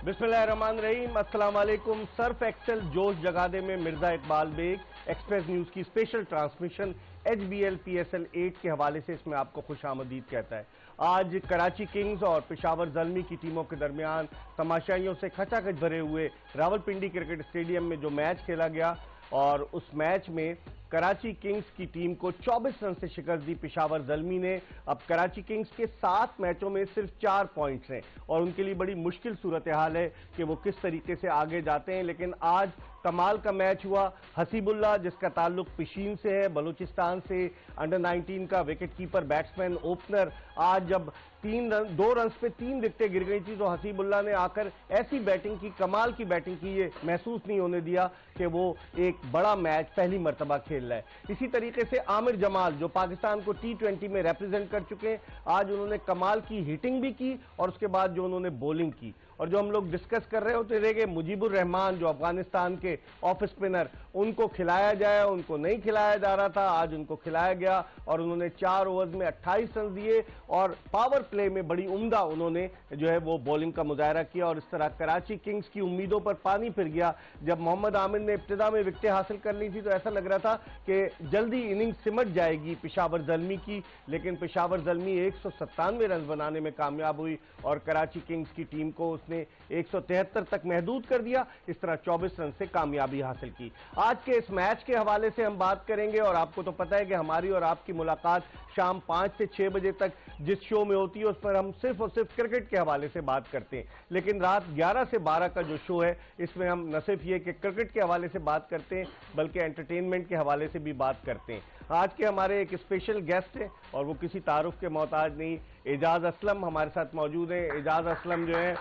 बिस्मिल्लाहिर्रहमानिर्रहीम, अस्सलाम वालेकुम। सर्फ एक्सेल जोश जगादे में मिर्जा इकबाल बेग एक्सप्रेस न्यूज की स्पेशल ट्रांसमिशन HBL PSL 8 के हवाले से इसमें आपको खुशामदीद कहता है। आज कराची किंग्स और पेशावर ज़ल्मी की टीमों के दरमियान तमाशाइयों से खचाखच भरे हुए रावलपिंडी क्रिकेट स्टेडियम में जो मैच खेला गया और उस मैच में कराची किंग्स की टीम को 24 रन से शिकस्त दी पेशावर ज़ल्मी ने। अब कराची किंग्स के 7 मैचों में सिर्फ 4 पॉइंट्स हैं और उनके लिए बड़ी मुश्किल सूरत हाल है कि वो किस तरीके से आगे जाते हैं। लेकिन आज कमाल का मैच हुआ। हसीबुल्ला, जिसका ताल्लुक पिशीन से है, बलूचिस्तान से, अंडर 19 का विकेट कीपर, बैट्समैन, ओपनर, आज जब 2 रन पे 3 विकेटें गिर गई थी तो हसीबुल्ला ने आकर ऐसी बैटिंग की, कमाल की बैटिंग की, ये महसूस नहीं होने दिया कि वो एक बड़ा मैच पहली मरतबा खेल रहा है। इसी तरीके से आमिर जमाल, जो पाकिस्तान को T20 में रिप्रेजेंट कर चुके हैं, आज उन्होंने कमाल की हिटिंग भी की और उसके बाद जो उन्होंने बॉलिंग की। और जो हम लोग डिस्कस कर रहे होते थे कि मुजीबुर रहमान, जो अफगानिस्तान के ऑफ स्पिनर, उनको खिलाया जाए, उनको नहीं खिलाया जा रहा था, आज उनको खिलाया गया और उन्होंने 4 ओवर्स में 28 रन दिए और पावर प्ले में बड़ी उम्दा उन्होंने जो है वो बॉलिंग का मुजाहरा किया। और इस तरह कराची किंग्स की उम्मीदों पर पानी फिर गया। जब मोहम्मद आमिर ने इब्तिदा में विकेटें हासिल कर ली थी तो ऐसा लग रहा था कि जल्दी इनिंग सिमट जाएगी पेशावर ज़ल्मी की, लेकिन पेशावर ज़ल्मी 197 रन बनाने में कामयाब हुई और कराची किंग्स की टीम को उसने 173 तक महदूद कर दिया। इस तरह 24 रन से कामयाबी हासिल की। आज के इस मैच के हवाले से हम बात करेंगे और आपको तो पता है कि हमारी और आपकी मुलाकात शाम 5 से 6 बजे तक जिस शो में होती है उस पर हम सिर्फ और सिर्फ क्रिकेट के हवाले से बात करते हैं। लेकिन रात 11 से 12 का जो शो है इसमें हम न सिर्फ ये कि क्रिकेट के हवाले से बात करते हैं बल्कि एंटरटेनमेंट के हवाले से भी बात करते हैं। आज के हमारे एक स्पेशल गेस्ट हैं और वो किसी तारुफ के मोहताज नहीं, एजाज असलम हमारे साथ मौजूद हैं। एजाज असलम जो है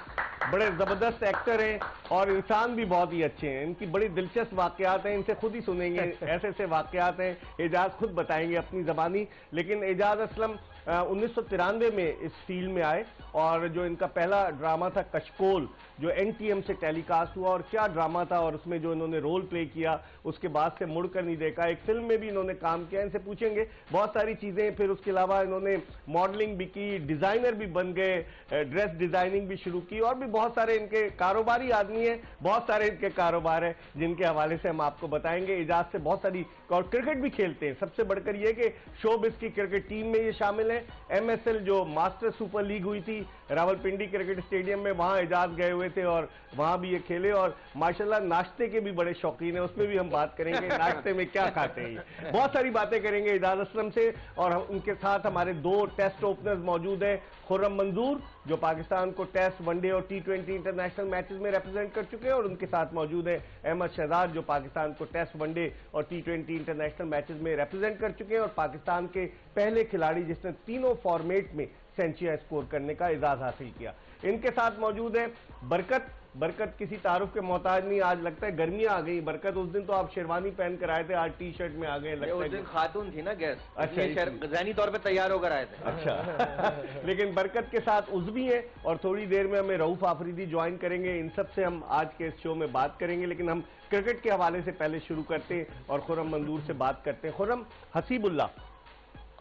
बड़े जबरदस्त एक्टर हैं और इंसान भी बहुत ही अच्छे हैं। इनकी बड़ी दिलचस्प वाकयात हैं, इनसे खुद ही सुनेंगे। ऐसे ऐसे वाकयात हैं, एजाज खुद बताएंगे अपनी जबानी। लेकिन एजाज असलम 1993 में इस फील्ड में आए और जो इनका पहला ड्रामा था कशकोल, जो NTM से टेलीकास्ट हुआ, और क्या ड्रामा था और उसमें जो इन्होंने रोल प्ले किया उसके बाद से मुड़कर नहीं देखा। एक फिल्म में भी इन्होंने काम किया, इनसे पूछेंगे बहुत सारी चीजें। फिर उसके अलावा इन्होंने मॉडलिंग भी की, डिजाइनर भी बन गए, ड्रेस डिजाइनिंग भी शुरू की और भी बहुत सारे इनके कारोबारी आदमी हैं, बहुत सारे इनके कारोबार हैं जिनके हवाले से हम आपको बताएंगे। एजाज से बहुत सारी, और क्रिकेट भी खेलते हैं। सबसे बढ़कर यह कि शोबिस की क्रिकेट टीम में ये शामिल है। MSL जो मास्टर सुपर लीग हुई थी रावलपिंडी क्रिकेट स्टेडियम में, वहां एजाज गए हुए थे और वहां भी ये खेले और माशाल्लाह नाश्ते के भी बड़े शौकीन है, उसमें भी हम बात करेंगे नाश्ते में क्या खाते हैं। बहुत सारी बातें करेंगे एजाज असलम से। और उनके साथ हमारे 2 टेस्ट ओपनर्स मौजूद हैं। खुर्रम मंजूर, जो पाकिस्तान को टेस्ट, वनडे और T20 इंटरनेशनल मैचेस में रिप्रेजेंट कर चुके हैं, और उनके साथ मौजूद है अहमद शहजाद, जो पाकिस्तान को टेस्ट, वनडे और T20 इंटरनेशनल मैचेस में रिप्रेजेंट कर चुके हैं और पाकिस्तान के पहले खिलाड़ी जिसने तीनों फॉर्मेट में सेंचुरी स्कोर करने का एजाज हासिल किया। इनके साथ मौजूद है बरकत। बरकत किसी तारुफ के मोहताज नहीं। आज लगता है गर्मियां आ गई। बरकत, उस दिन तो आप शेरवानी पहन कर आए थे, आज T-शर्ट में आ गए लगता है। उस दिन खातून थी ना गेस्ट, अच्छा, ज़हनी तौर पे तैयार होकर आए थे। अच्छा लेकिन बरकत के साथ उज़वी है और थोड़ी देर में हमें रऊफ आफरीदी ज्वाइन करेंगे। इन सब से हम आज के इस शो में बात करेंगे, लेकिन हम क्रिकेट के हवाले से पहले शुरू करते हैं और खुर्रम मंजूर से बात करते हैं। खुर्रम, हसीबुल्ला,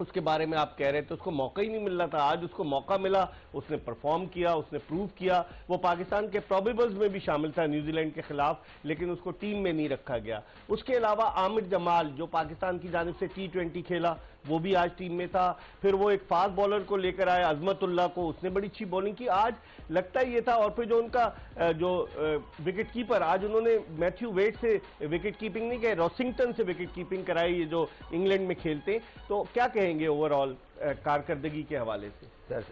उसके बारे में आप कह रहे थे उसको मौका ही नहीं मिल रहा था, आज उसको मौका मिला, उसने परफॉर्म किया, उसने प्रूव किया। वो पाकिस्तान के प्रोबेबल्स में भी शामिल था न्यूजीलैंड के खिलाफ, लेकिन उसको टीम में नहीं रखा गया। उसके अलावा आमिर जमाल, जो पाकिस्तान की जानिब से T20 खेला, वो भी आज टीम में था। फिर वो एक फास्ट बॉलर को लेकर आए, अजमतुल्लाह को, उसने बड़ी अच्छी बॉलिंग की, आज लगता ही ये था। और फिर जो उनका जो विकेट कीपर, आज उन्होंने मैथ्यू वेट से विकेट कीपिंग नहीं की, रॉसिंगटन से विकेट कीपिंग कराई, ये जो इंग्लैंड में खेलते। तो क्या कहेंगे ओवरऑल कारकर्दगी के हवाले से? सर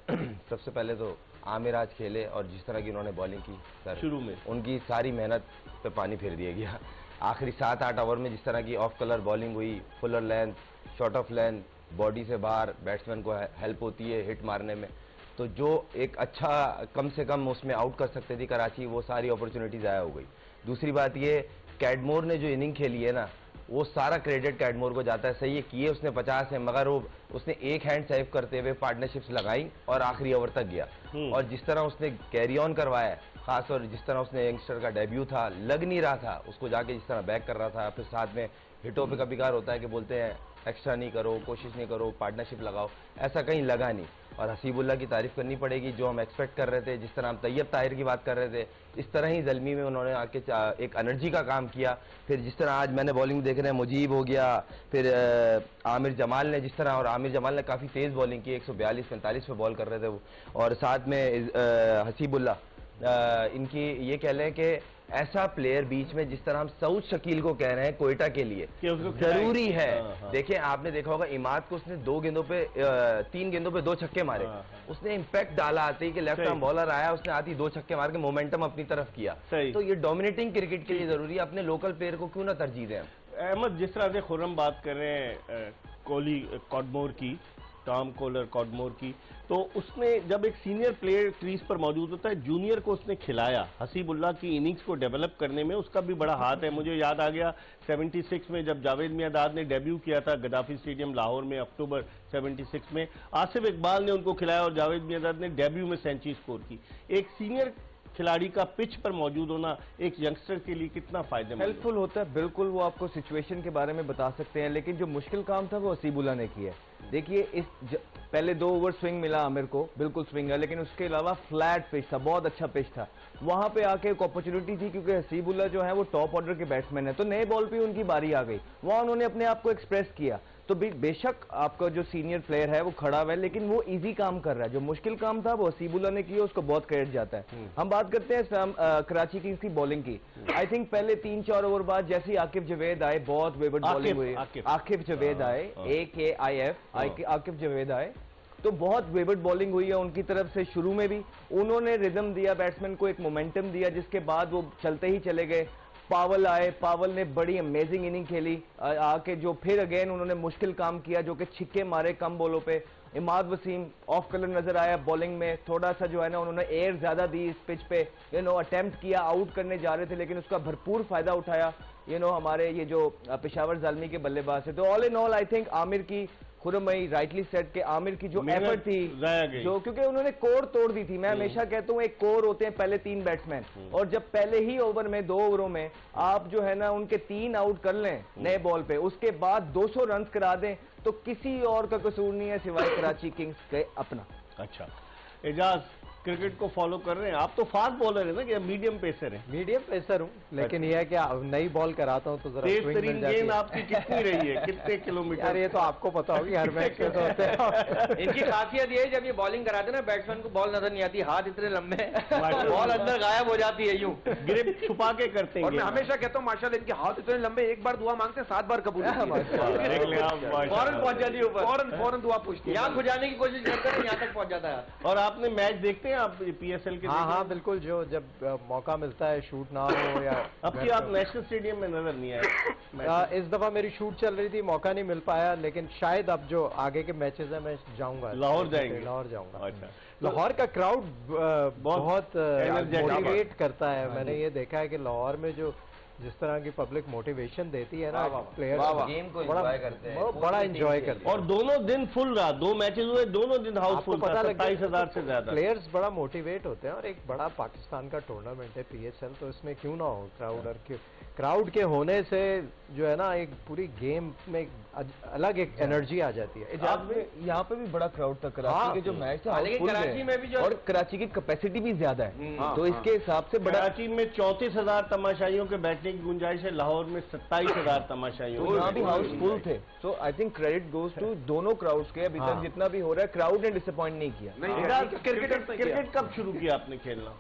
सबसे पहले तो आमिर आज खेले और जिस तरह की उन्होंने बॉलिंग की सर, शुरू में उनकी सारी मेहनत पे पानी फेर दिया गया। आखिरी 7-8 ओवर में जिस तरह की ऑफ कलर बॉलिंग हुई, Fuller length, short of length, body से बाहर बैट्समैन को हेल्प होती है हिट मारने में, तो जो एक अच्छा कम से कम उसमें आउट कर सकती थी कराची, वो सारी अपॉर्चुनिटी ज़ाया हो गई। दूसरी बात ये, कैडमोर ने जो इनिंग खेली है ना, वो सारा क्रेडिट कैडमोर को जाता है। सही है, किए उसने 50 है, मगर वो उसने एक हैंड सेव करते हुए पार्टनरशिप्स लगाई और आखिरी ओवर तक गया। और जिस तरह उसने कैरी ऑन करवाया, खासतौर जिस तरह उसने यंगस्टर का डेब्यू था, लग नहीं रहा था उसको, जाके जिस तरह बैक कर रहा था, फिर साथ में हिटों पे कभी कभार होता है कि बोलते हैं एक्स्ट्रा नहीं करो, कोशिश नहीं करो, पार्टनरशिप लगाओ, ऐसा कहीं लगा नहीं। और हसीबुल्ला की तारीफ करनी पड़ेगी, जो हम एक्सपेक्ट कर रहे थे, जिस तरह हम तैयब ताहिर की बात कर रहे थे, इस तरह ही ज़ल्मी में उन्होंने आके एक एनर्जी का काम किया। फिर जिस तरह आज मैंने बॉलिंग देख रहे हैं, मुजीब हो गया, फिर आमिर जमाल ने जिस तरह, और आमिर जमाल ने काफ़ी तेज़ बॉलिंग की, 142-45 पे बॉल कर रहे थे वो, और साथ में हसीबुल्ला, इनकी ये कह लें कि ऐसा प्लेयर बीच में, जिस तरह हम सऊद शकील को कह रहे हैं कोयटा के लिए जरूरी है। देखिए आपने देखा होगा इमाद को उसने 3 गेंदों पे 2 छक्के मारे, उसने इम्पैक्ट डाला आते ही कि लेफ्ट आर्म बॉलर आया, उसने आती 2 छक्के मार के मोमेंटम अपनी तरफ किया। तो ये डोमिनेटिंग क्रिकेट के लिए जरूरी है, अपने लोकल प्लेयर को क्यों ना तरजीह दें। अहमद, जिस तरह से खुर्रम बात कर रहे हैं कोहली कॉडमोर की, टॉम कोलर कॉडमोर की, तो उसने जब एक सीनियर प्लेयर क्रीज पर मौजूद होता है, जूनियर को उसने खिलाया। हसीबुल्ला की इनिंग्स को डेवलप करने में उसका भी बड़ा हाथ है। मुझे याद आ गया 76 में जब जावेद मियांदाद ने डेब्यू किया था गद्दाफी स्टेडियम लाहौर में, अक्टूबर 76 में, आसिफ इकबाल ने उनको खिलाया और जावेद मियांदाद ने डेब्यू में सेंचुरी स्कोर की। एक सीनियर खिलाड़ी का पिच पर मौजूद होना एक यंगस्टर के लिए कितना फायदेमंद हेल्पफुल होता है। बिल्कुल, वो आपको सिचुएशन के बारे में बता सकते हैं, लेकिन जो मुश्किल काम था वो हसीबुल्ला ने किया। देखिए पहले 2 ओवर स्विंग मिला आमिर को, बिल्कुल स्विंग है, लेकिन उसके अलावा फ्लैट पिच था, बहुत अच्छा पिच था। वहां पे आके एक अपॉर्चुनिटी थी, क्योंकि हसीबुल्ला जो है वो टॉप ऑर्डर के बैट्समैन है, तो नए बॉल पे उनकी बारी आ गई, वहां उन्होंने अपने आप को एक्सप्रेस किया। तो बेशक आपका जो सीनियर प्लेयर है वो खड़ा हुआ है, लेकिन वो इजी काम कर रहा है। जो मुश्किल काम था वो हसीबुल्ला ने किया, उसको बहुत क्रेडिट जाता है। हम बात करते हैं कराची किंग्स की बॉलिंग की। आई थिंक पहले 3-4 ओवर बाद जैसे ही आकिब जवेद आए, बहुत वेवर्ड बॉलिंग हुई। आकिब जवेद आए, AKIF, आकिब जवेद आए, तो बहुत वेवर्ड बॉलिंग हुई है उनकी तरफ से। शुरू में भी उन्होंने रिदम दिया, बैट्समैन को एक मोमेंटम दिया, जिसके बाद वो चलते ही चले गए। पावल आए, पावल ने बड़ी अमेजिंग इनिंग खेली आके, जो फिर अगेन उन्होंने मुश्किल काम किया, जो कि छिक्के मारे कम बॉलों पे। इमाद वसीम ऑफ कलर नजर आया बॉलिंग में, थोड़ा सा जो है ना उन्होंने एयर ज्यादा दी इस पिच पे, अटेम्प्ट किया, आउट करने जा रहे थे, लेकिन उसका भरपूर फायदा उठाया हमारे ये जो पेशावर ज़ालमी के बल्लेबाज थे। तो all in all I think Aamir की, खुर्रम भाई राइटली सेट के, आमिर की जो एफर्ट थी, जो क्योंकि उन्होंने कोर तोड़ दी थी। मैं हमेशा कहता हूँ एक कोर होते हैं पहले 3 बैट्समैन, और जब पहले ही ओवर में 2 ओवरों में आप जो है ना उनके 3 आउट कर लें नए बॉल पे, उसके बाद 200 रन करा दें, तो किसी और का कसूर नहीं है सिवाय कराची किंग्स के अपना। अच्छा, एजाज क्रिकेट को फॉलो कर रहे हैं आप? तो फास्ट बॉलर है ना कि मीडियम पेसर है? मीडियम पेसर हूँ, लेकिन यह है कि नई बॉल कराता हूँ तो जरा तेज तरीन गेंद आपकी कितनी रही है, कितने किलोमीटर? यार ये तो आपको पता होगी, हर मैच में तो होते हैं। इनकी खासियत ये है जब ये बॉलिंग कराते ना बैट्समैन को बॉल नजर नहीं आती, हाथ इतने लंबे बॉल अंदर गायब हो जाती है, यूं ग्रिप छुपा के करते हैं। और मैं हमेशा कहता हूँ माशाल्लाह इनके हाथ इतने लंबे, एक बार दुआ मांगते हैं 7 बार कबूल फौरन पहुंच जाती है ऊपर, फौरन दुआ पूछती है, यहाँ खुजाने की कोशिश करते हैं, यहाँ तक पहुंच जाता है। और आपने मैच देखते हैं आप PSL के? हाँ बिल्कुल, जो जब मौका मिलता है, शूट ना हो या अब की आप नेशनल स्टेडियम में नजर नहीं आए? इस दफा मेरी शूट चल रही थी, मौका नहीं मिल पाया, लेकिन शायद अब जो आगे के मैचेस है मैं जाऊंगा, लाहौर जाएंगे? लाहौर जाऊंगा। अच्छा, लाहौर का क्राउड बहुत मोटिवेट करता है। मैंने ये देखा है कि लाहौर में जो जिस तरह की पब्लिक मोटिवेशन देती है ना, प्लेयर गेम को एंजॉय करते हैं, बड़ा एंजॉय करते हैं। और दोनों दिन फुल रहा, 2 मैचेस हुए, दोनों दिन हाउसफुल था, 27,000 से ज्यादा प्लेयर्स बड़ा मोटिवेट होते हैं। और एक बड़ा पाकिस्तान का टूर्नामेंट है PSL, तो इसमें क्यों ना हो क्राउड, और क्राउड के होने से जो है ना एक पूरी गेम में अलग एक एनर्जी आ जाती है। यहाँ पे भी बड़ा क्राउड था कराची के जो मैच था, लेकिन कराची में भी जो, और कराची की कैपेसिटी भी ज्यादा है, तो इसके हिसाब से बड़ा। कराची में 34,000 तमाशाइयों के बैठने की गुंजाइश है, लाहौर में 27,000 तमाशाइयों, तो यहाँ भी हाउसफुल थे। तो I think credit goes to दोनों क्राउड्स के। अभी तक जितना भी हो रहा है, क्राउड ने डिसअपॉइंट नहीं किया। क्रिकेट कब शुरू किया आपने खेलना?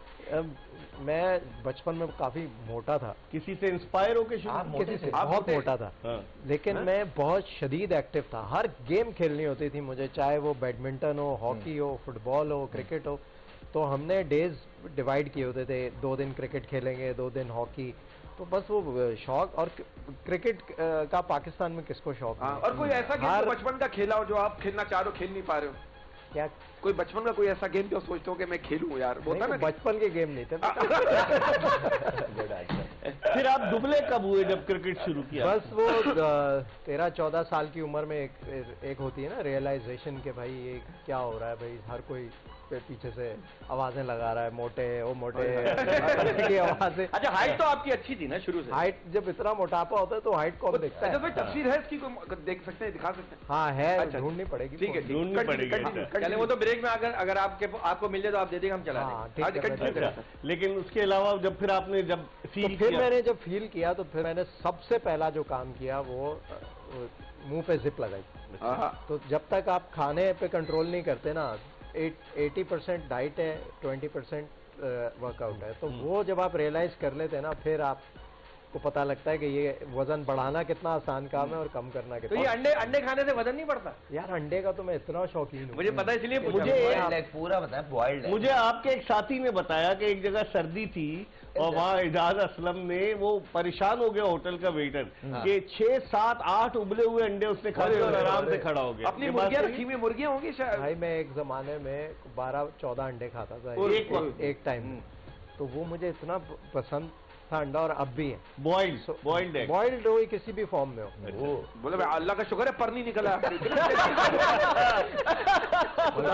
मैं बचपन में काफी मोटा था, किसी से इंस्पायर होकर शुरू? किसी से बहुत मोटा था, लेकिन मैं बहुत शदीद एक्टिव था। हर गेम खेलनी होती थी मुझे, चाहे वो बैडमिंटन हो, हॉकी हो, फुटबॉल हो, क्रिकेट हो। तो हमने डेज डिवाइड किए होते थे, 2 दिन क्रिकेट खेलेंगे, 2 दिन हॉकी। तो बस वो शौक, और क्रिकेट का पाकिस्तान में किसको शौक नहीं? और कोई ऐसा गेम बचपन का खेला हो जो आप खेलना चाह रहे हो, खेल नहीं पा रहे हो? क्या कोई बचपन का कोई ऐसा गेम जो सोचते हो कि मैं खेलूं यार? वो था ना, बचपन के गेम नहीं थे। फिर आप दुबले कब हुए जब क्रिकेट शुरू किया? बस वो 13-14 साल की उम्र में एक होती है ना रियलाइजेशन के भाई ये क्या हो रहा है भाई, हर कोई पीछे से आवाजें लगा रहा है, मोटे वो मोटे की आवाजें। अच्छा, हाइट तो आपकी अच्छी थी ना शुरू से? हाइट जब इतना मोटापा होता है तो हाइट कौन देखता है? भाई तफसीर है इसकी, देख सकते हैं, दिखा सकते हैं? हाँ है, अच्छा, ढूंढनी पड़ेगी। ठीक है, ढूंढनी पड़ेगी। चले, वो तो ब्रेक में अगर आपको मिल जाए तो आप दे देंगे, हम चला देंगे। लेकिन उसके अलावा जब फिर आपने जब फील फिर मैंने जब फील किया तो फिर मैंने सबसे पहला जो काम किया वो मुंह पे जिप लगाई। तो जब तक आप खाने पे कंट्रोल नहीं करते ना, 80% डाइट है, 20% वर्कआउट है, तो वो जब आप रियलाइज कर लेते हैं ना, फिर आपको पता लगता है कि ये वजन बढ़ाना कितना आसान काम है और कम करना तो कितना। ये अंडे खाने से वजन नहीं बढ़ता? यार अंडे का तो मैं इतना शौकीन हूँ, मुझे पता है, इसलिए मुझे पूरा बताया बॉइल्ड। मुझे आपके एक साथी ने बताया कि एक जगह सर्दी थी और वहाँ एजाज असलम ने, वो परेशान हो गया होटल का वेटर, कि 6, 7, 8 उबले हुए अंडे उसने खा लिए और आराम से खड़ा हो गया। अपनी मुर्गियां रखी हुई मुर्गियां होंगी शायद। भाई मैं एक जमाने में 12-14 अंडे खाता था एक टाइम में, तो वो मुझे इतना पसंद था अंडा, और अब भी है। बॉइल्ड हो किसी भी फॉर्म में हो। बोले भाई अल्लाह का शुक्र है पर नहीं निकला।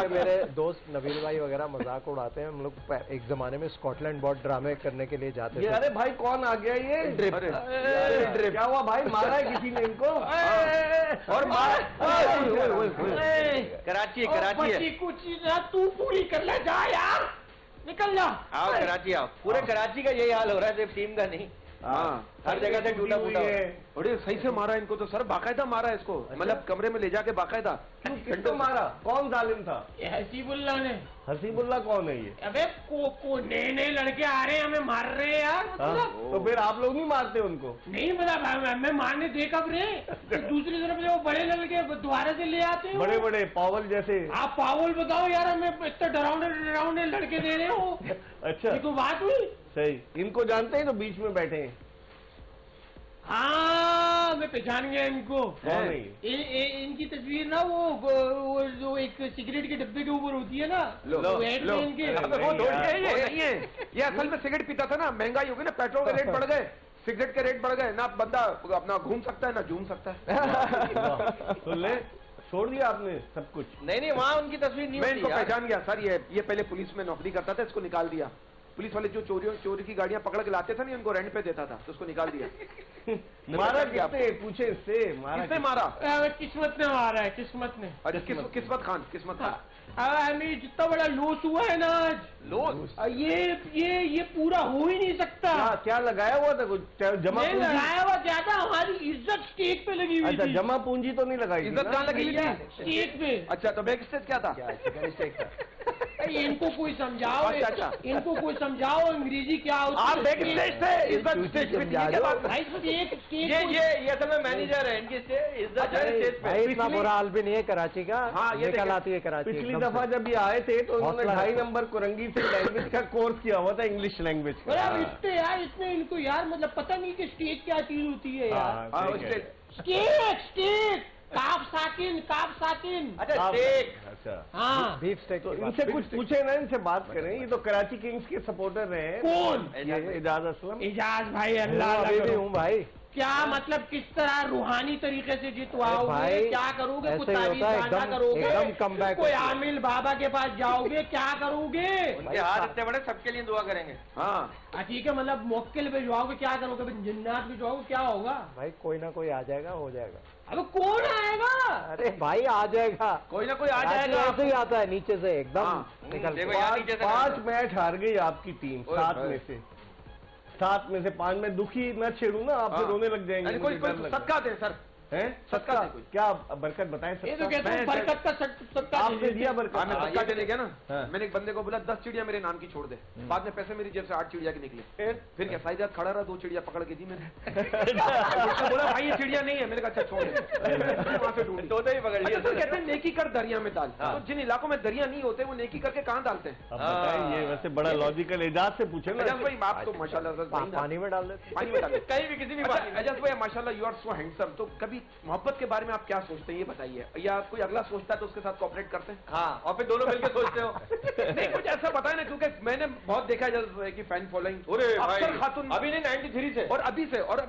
मेरे दोस्त नबील भाई वगैरह मजाक उड़ाते हैं, हम लोग एक जमाने में स्कॉटलैंड बोर्ड ड्रामे करने के लिए जाते थे। अरे भाई कौन आ गया ये? ड्रिप क्या हुआ भाई? मारा है किसी ने इनको? और कराची है कुछ ना, तू पूरी कर ले, जा यार, निकल जा। आओ कराची आओ। पूरे कराची का यही हाल हो रहा है, सिर्फ टीम का नहीं। हाँ, हर जगह से टूटा फूटा है। बड़े सही से मारा इनको तो सर, बाकायदा मारा है इसको, मतलब कमरे में ले जाके बाकायदा। किसको मारा? कौन जालिम था? हसीबुल्ला ने। हसीबुल्ला कौन है ये? अबे को नए नए लड़के आ रहे हैं, हमें मार रहे हैं यार। तो फिर आप लोग नहीं मारते उनको? नहीं पता, मैं मारने दे कब रहे। तो दूसरी तरफ से वो बड़े लड़के दोबारा से ले आते हैं, बड़े बड़े पावल जैसे। आप पावल बताओ यार, हमें इतना डरावने लड़के दे रहे हो। अच्छा, कोई बात हुई? सही। इनको जानते हैं तो बीच में बैठे हैं। हाँ, मैं पहचान गया इनको। इनकी इनकी तस्वीर ना वो जो एक सिगरेट के डब्बे के ऊपर होती है ना, वो हेड में इनके। वो नहीं है, ये असल में सिगरेट पीता था ना, महंगाई हो गई ना, पेट्रोल के रेट बढ़ गए, सिगरेट के रेट बढ़ गए ना, बंदा अपना घूम सकता है ना झूम सकता है। तो ले छोड़ दिया आपने सब कुछ? नहीं, वहाँ उनकी तस्वीर नहीं। मैं इनको पहचान गया सर, ये पहले पुलिस में नौकरी करता था, इसको निकाल दिया। पुलिस वाले जो चोरी की गाड़ियां पकड़ के लाते थे ना, इनको रेंट पे देता था, तो उसको निकाल दिया। मारा किसने? पूछे इससे। किसने मारा? किस्मत ने मारा है, किस्मत ने। अरे किस्मत खान। हमें जितना बड़ा लॉस हुआ है ना आज, लॉस ये पूरा हो ही नहीं सकता। क्या लगाया हुआ था? कुछ जमा पूंजी लगाया हुआ ज्यादा, हमारी इज्जत स्टेट पे लगी हुई। अच्छा, जमा पूंजी तो नहीं लगाई? इज्जत कहाँ लगी हुई थी? स्टेट पे। अच्छा, तो बैक स्टेज क्या था? इनको कोई समझाओ। अच्छा, इनको कोई समझाओ अंग्रेजी क्या होती है। आप बैक स्टेज थे, इज्जत स्टेज पे क्या बात? ये असल में मैनेजर है इनकी, इज्जत स्टेज पे। इतना बुरा हाल भी नहीं है कराची का। हाँ, ये कल आती है कराची। पिछली दफा जब ये आए थे तो उन्होंने 2.5 नंबर कुरंगी से लैंग्वेज का कोर्स किया हुआ था, इंग्लिश लैंग्वेज का। इसमें इनको यार मतलब पता नहीं कि स्टेज क्या चीज होती है यार। स्टेज काफ साकिन। अच्छा, स्टेक। अच्छा, हाँ, बीफ स्टेक। तो इनसे कुछ पूछे ना, इनसे बात करें। ये तो कराची किंग्स के सपोर्टर रहे हैं। कौन? एजाज असलम। एजाज भाई, अल्लाह भी हूँ भाई। क्या मतलब किस तरह रूहानी तरीके से जितवाओगे? क्या करोगे? कुछ तारीफ करोगे? कोई आमिल बाबा के पास जाओगे? क्या करोगे? उनके हाथ इतने बड़े, सबके लिए दुआ करेंगे। हाँ ठीक है, मतलब मोक्किल भिजवाओगे? क्या करोगे? जिन्नात भिजवाओगे? क्या होगा? भाई कोई ना कोई आ जाएगा, हो जाएगा। अब कौन आएगा? अरे भाई आ जाएगा, कोई ना कोई आ जाएगा। ऐसे ही आता है नीचे से एकदम निकल। 5 मैच हार गई आपकी टीम 7 में से। 7 में से 5 में दुखी न छेड़ू ना, आप फिर रोने लग जाएंगे। कोई सदका दे सर, हैं? सदका क्या बरकत बताएं? ये तो कहते हैं बरकत का सदका आपने दिया बरकत? मैं सदका देने गया ना, मैंने एक बंदे को बोला 10 चिड़िया मेरे नाम की छोड़ दे। बाद में पैसे मेरी जेब से 8 चिड़िया के निकले। फिर क्या साइजात खड़ा रहा, 2 चिड़िया पकड़ के दी मैंने। बोला भाई ये चिड़िया नहीं है। मैंने कहा अच्छा छोड़ दे। वहां से ढूंढी, तोते ही पकड़ लिया। तो कहते हैं नेकी कर दरिया में डाल। तो जिन इलाकों में दरिया नहीं होते वो नेकी करके कहाँ डालते हैं? अब बताइए, ये वैसे बड़ा लॉजिकल। एजाज से पूछे ना भाई, आप तो माशाल्लाह पानी में डाल देते, पानी में डाल देते, कहीं भी किसी भी बात। एजाज भाई माशाल्लाह, यू आर सो हैंडसम। तो कभी अभी मोहब्बत के बारे में आप क्या सोचते हैं ये बताइए, या कोई अगला सोचता है तो उसके साथ कोऑपरेट करते हैं? हाँ, और फिर दोनों मिलकर सोचते हो। नहीं कुछ ऐसा बताए ना, क्योंकि मैंने बहुत देखा है कि फैन फॉलोइंग अक्सर खातून अभी नहीं 93 से और अभी से, और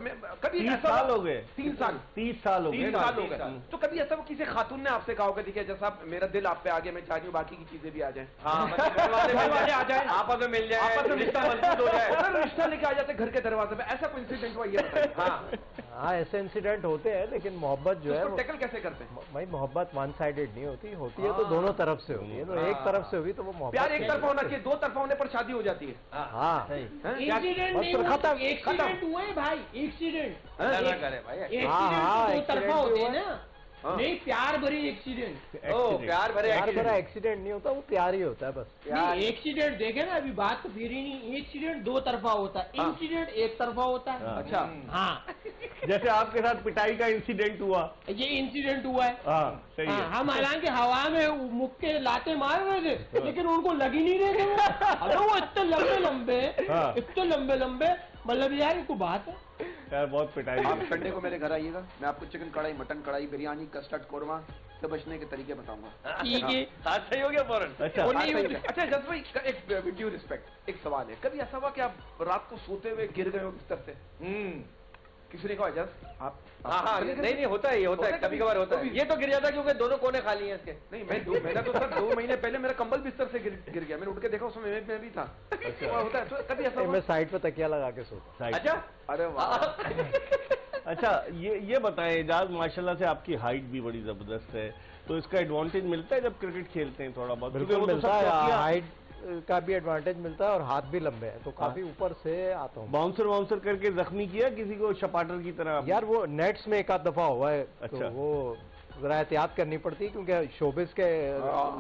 कभी 30 साल हो गए, 3 साल 30 साल हो गए, 3 साल हो गए। तो कभी ऐसा किसी खातून ने आपसे कहा होगा देखिए जैसा मेरा दिल आप पे आ गया, मैं चाहती हूँ बाकी की चीजें भी आ जाए, वाले आ जाए, आपस में मिल जाए, आपस में रिश्ता मजबूत हो जाए, सर रिश्ता लेके आ जाते घर के दरवाजे पे, ऐसा कोई इंसिडेंट हुआ ये बताइए? हाँ ऐसे इंसिडेंट होते हैं, लेकिन मोहब्बत जो है उसको टैकल कैसे करते हैं? भाई मोहब्बत वन साइडेड नहीं होती, होती है तो दोनों तरफ से होती है, तो एक तरफ से हुई तो वो मोहब्बत प्यार एक तरफा होना चाहिए, 2 तरफा होने पर शादी हो जाती है। हाँ इंसिडेंट नहीं हुआ, एक्सीडेंट हुआ है भाई, एक्सीडेंट हाँ, दो तरफा होते हैं ना, नहीं प्यार भरी एक्सीडेंट। प्यार भरे एक्सीडेंट नहीं होता, वो प्यार ही होता है बस। एक्सीडेंट देखे ना, अभी बात तो फिर ही नहीं, एक्सीडेंट 2 तरफा होता है, इंसिडेंट 1 तरफा होता है। अच्छा हाँ, जैसे आपके साथ पिटाई का इंसिडेंट हुआ, ये इंसिडेंट हुआ है। हाँ सही है। हम हालांकि हवा में मुक्के लाते मार रहे थे, लेकिन उनको लग ही नहीं रहे थे। अरे वो इतने लंबे लंबे, मतलब यार को बात है यार, बहुत पिटाई आप संडे को मेरे घर आइएगा, मैं आपको चिकन कढ़ाई, मटन कढ़ाई, बिरयानी, कस्टर्ड कोरमा से बचने के तरीके बताऊंगा। ठीक है, हाथ सही हो गया फौरन। अच्छा जज भाई, एक विद ड्यू रिस्पेक्ट एक सवाल है, कभी ऐसा हुआ कि आप रात को सोते हुए गिर गए हो बिस्तर से? किसी ने कहा जज आप? हाँ नहीं होता है, ये होता है, कभी कभार होता है। ये तो गिर जाता है क्योंकि दोनों कोने खाली हैं इसके। नहीं मैंने तो सर 2 महीने पहले मेरा कंबल बिस्तर से गिर गया, मैंने उठ के देखा उसमें मैं भी था। होता है तो कभी ऐसा मैं साइड पे तकिया लगा के सोता। अच्छा, अरे वाह। अच्छा ये बताएं एजाज, माशाल्लाह से आपकी हाइट भी बड़ी जबरदस्त है, तो इसका एडवांटेज मिलता है जब क्रिकेट खेलते हैं थोड़ा बहुत? बिल्कुल मिलता है, हाइट का भी एडवांटेज मिलता है और हाथ भी लंबे हैं, तो काफी ऊपर से आता हूँ। बाउंसर करके जख्मी किया किसी को शपाटर की तरह? यार वो नेट्स में एक आध दफा हुआ है। अच्छा। तो वो जरा एहतियात करनी पड़ती है, क्योंकि शोबिस के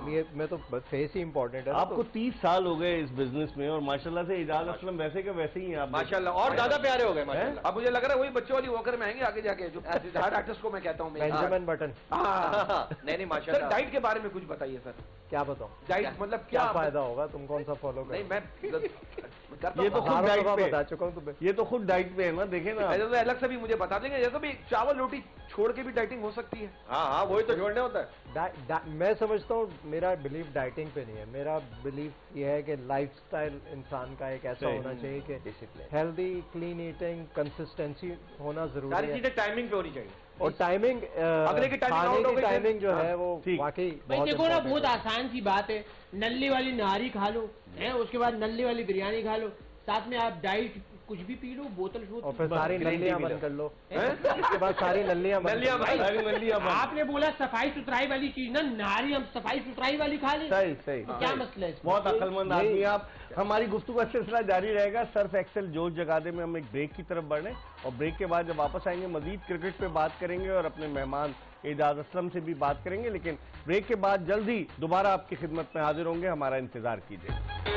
लिए में तो फेस ही इम्पोर्टेंट है। आपको 30 साल हो गए इस बिजनेस में, और माशाल्लाह से एजाज असलम वैसे के वैसे ही हैं आप। माशाल्लाह, और ज्यादा प्यारे हो गए माशाल्लाह। अब मुझे लग रहा है वही बच्चों वाली वॉकर में आएंगे आगे जाके, जो हार्ड आर्टिस्ट को मैं कहता हूँ। Benjamin button. नहीं माशाल्लाह। सर डाइट के बारे में कुछ बताइए सर। क्या बताऊँ डाइट मतलब क्या फायदा होगा, तुम कौन सा फॉलो करो? नहीं मैं ये तो खुद डाइट पे बता चुका हूँ तुम्हें। ये तो खुद डाइट पे है ना, देखे ना। अलग से भी मुझे बता देंगे, जैसे भी चावल रोटी छोड़ के भी डाइटिंग हो सकती है? हाँ वही तो छोड़ने होता है। मैं समझता हूँ, मेरा बिलीव डाइटिंग पे नहीं है, मेरा बिलीव ये है कि लाइफस्टाइल इंसान का एक ऐसा होना चाहिए कि discipline, healthy, clean eating, consistency होना जरूरी सारी है, चीजें टाइमिंग पे होनी चाहिए। और टाइमिंग अगले की टाइमिंग खाने आउट हो की गई टाइमिंग जो हाँ, है वो ठीक। वाकई भाई बहुत देखो ना, important बहुत है। आसान सी बात है, नल्ली वाली नारी खा लो, है उसके बाद नल्ली वाली बिरयानी खा लो, साथ में आप डाइट कुछ भी पी लो, बोतल शोतल, और फिर सारी नलियां बंद कर लो, उसके बाद सारी नलियां बंद कर लो। सारी नलियां बंद। आपने बोला सफाई सुथराई वाली चीज ना, नारी हम सफाई सुथराई वाली खा लें, सही तो क्या मसला है इसमें? बहुत अक्लमंद आदमी आप। हमारी गुफ्तगू का सिलसिला जारी रहेगा। सर्फ एक्सेल जोश जगा दे में हम एक ब्रेक की तरफ बढ़े, और ब्रेक के बाद जब वापस आएंगे मजीद क्रिकेट पे बात करेंगे और अपने मेहमान एजाज असलम से भी बात करेंगे। लेकिन ब्रेक के बाद जल्दी दोबारा आपकी खिदमत में हाजिर होंगे, हमारा इंतजार कीजिए।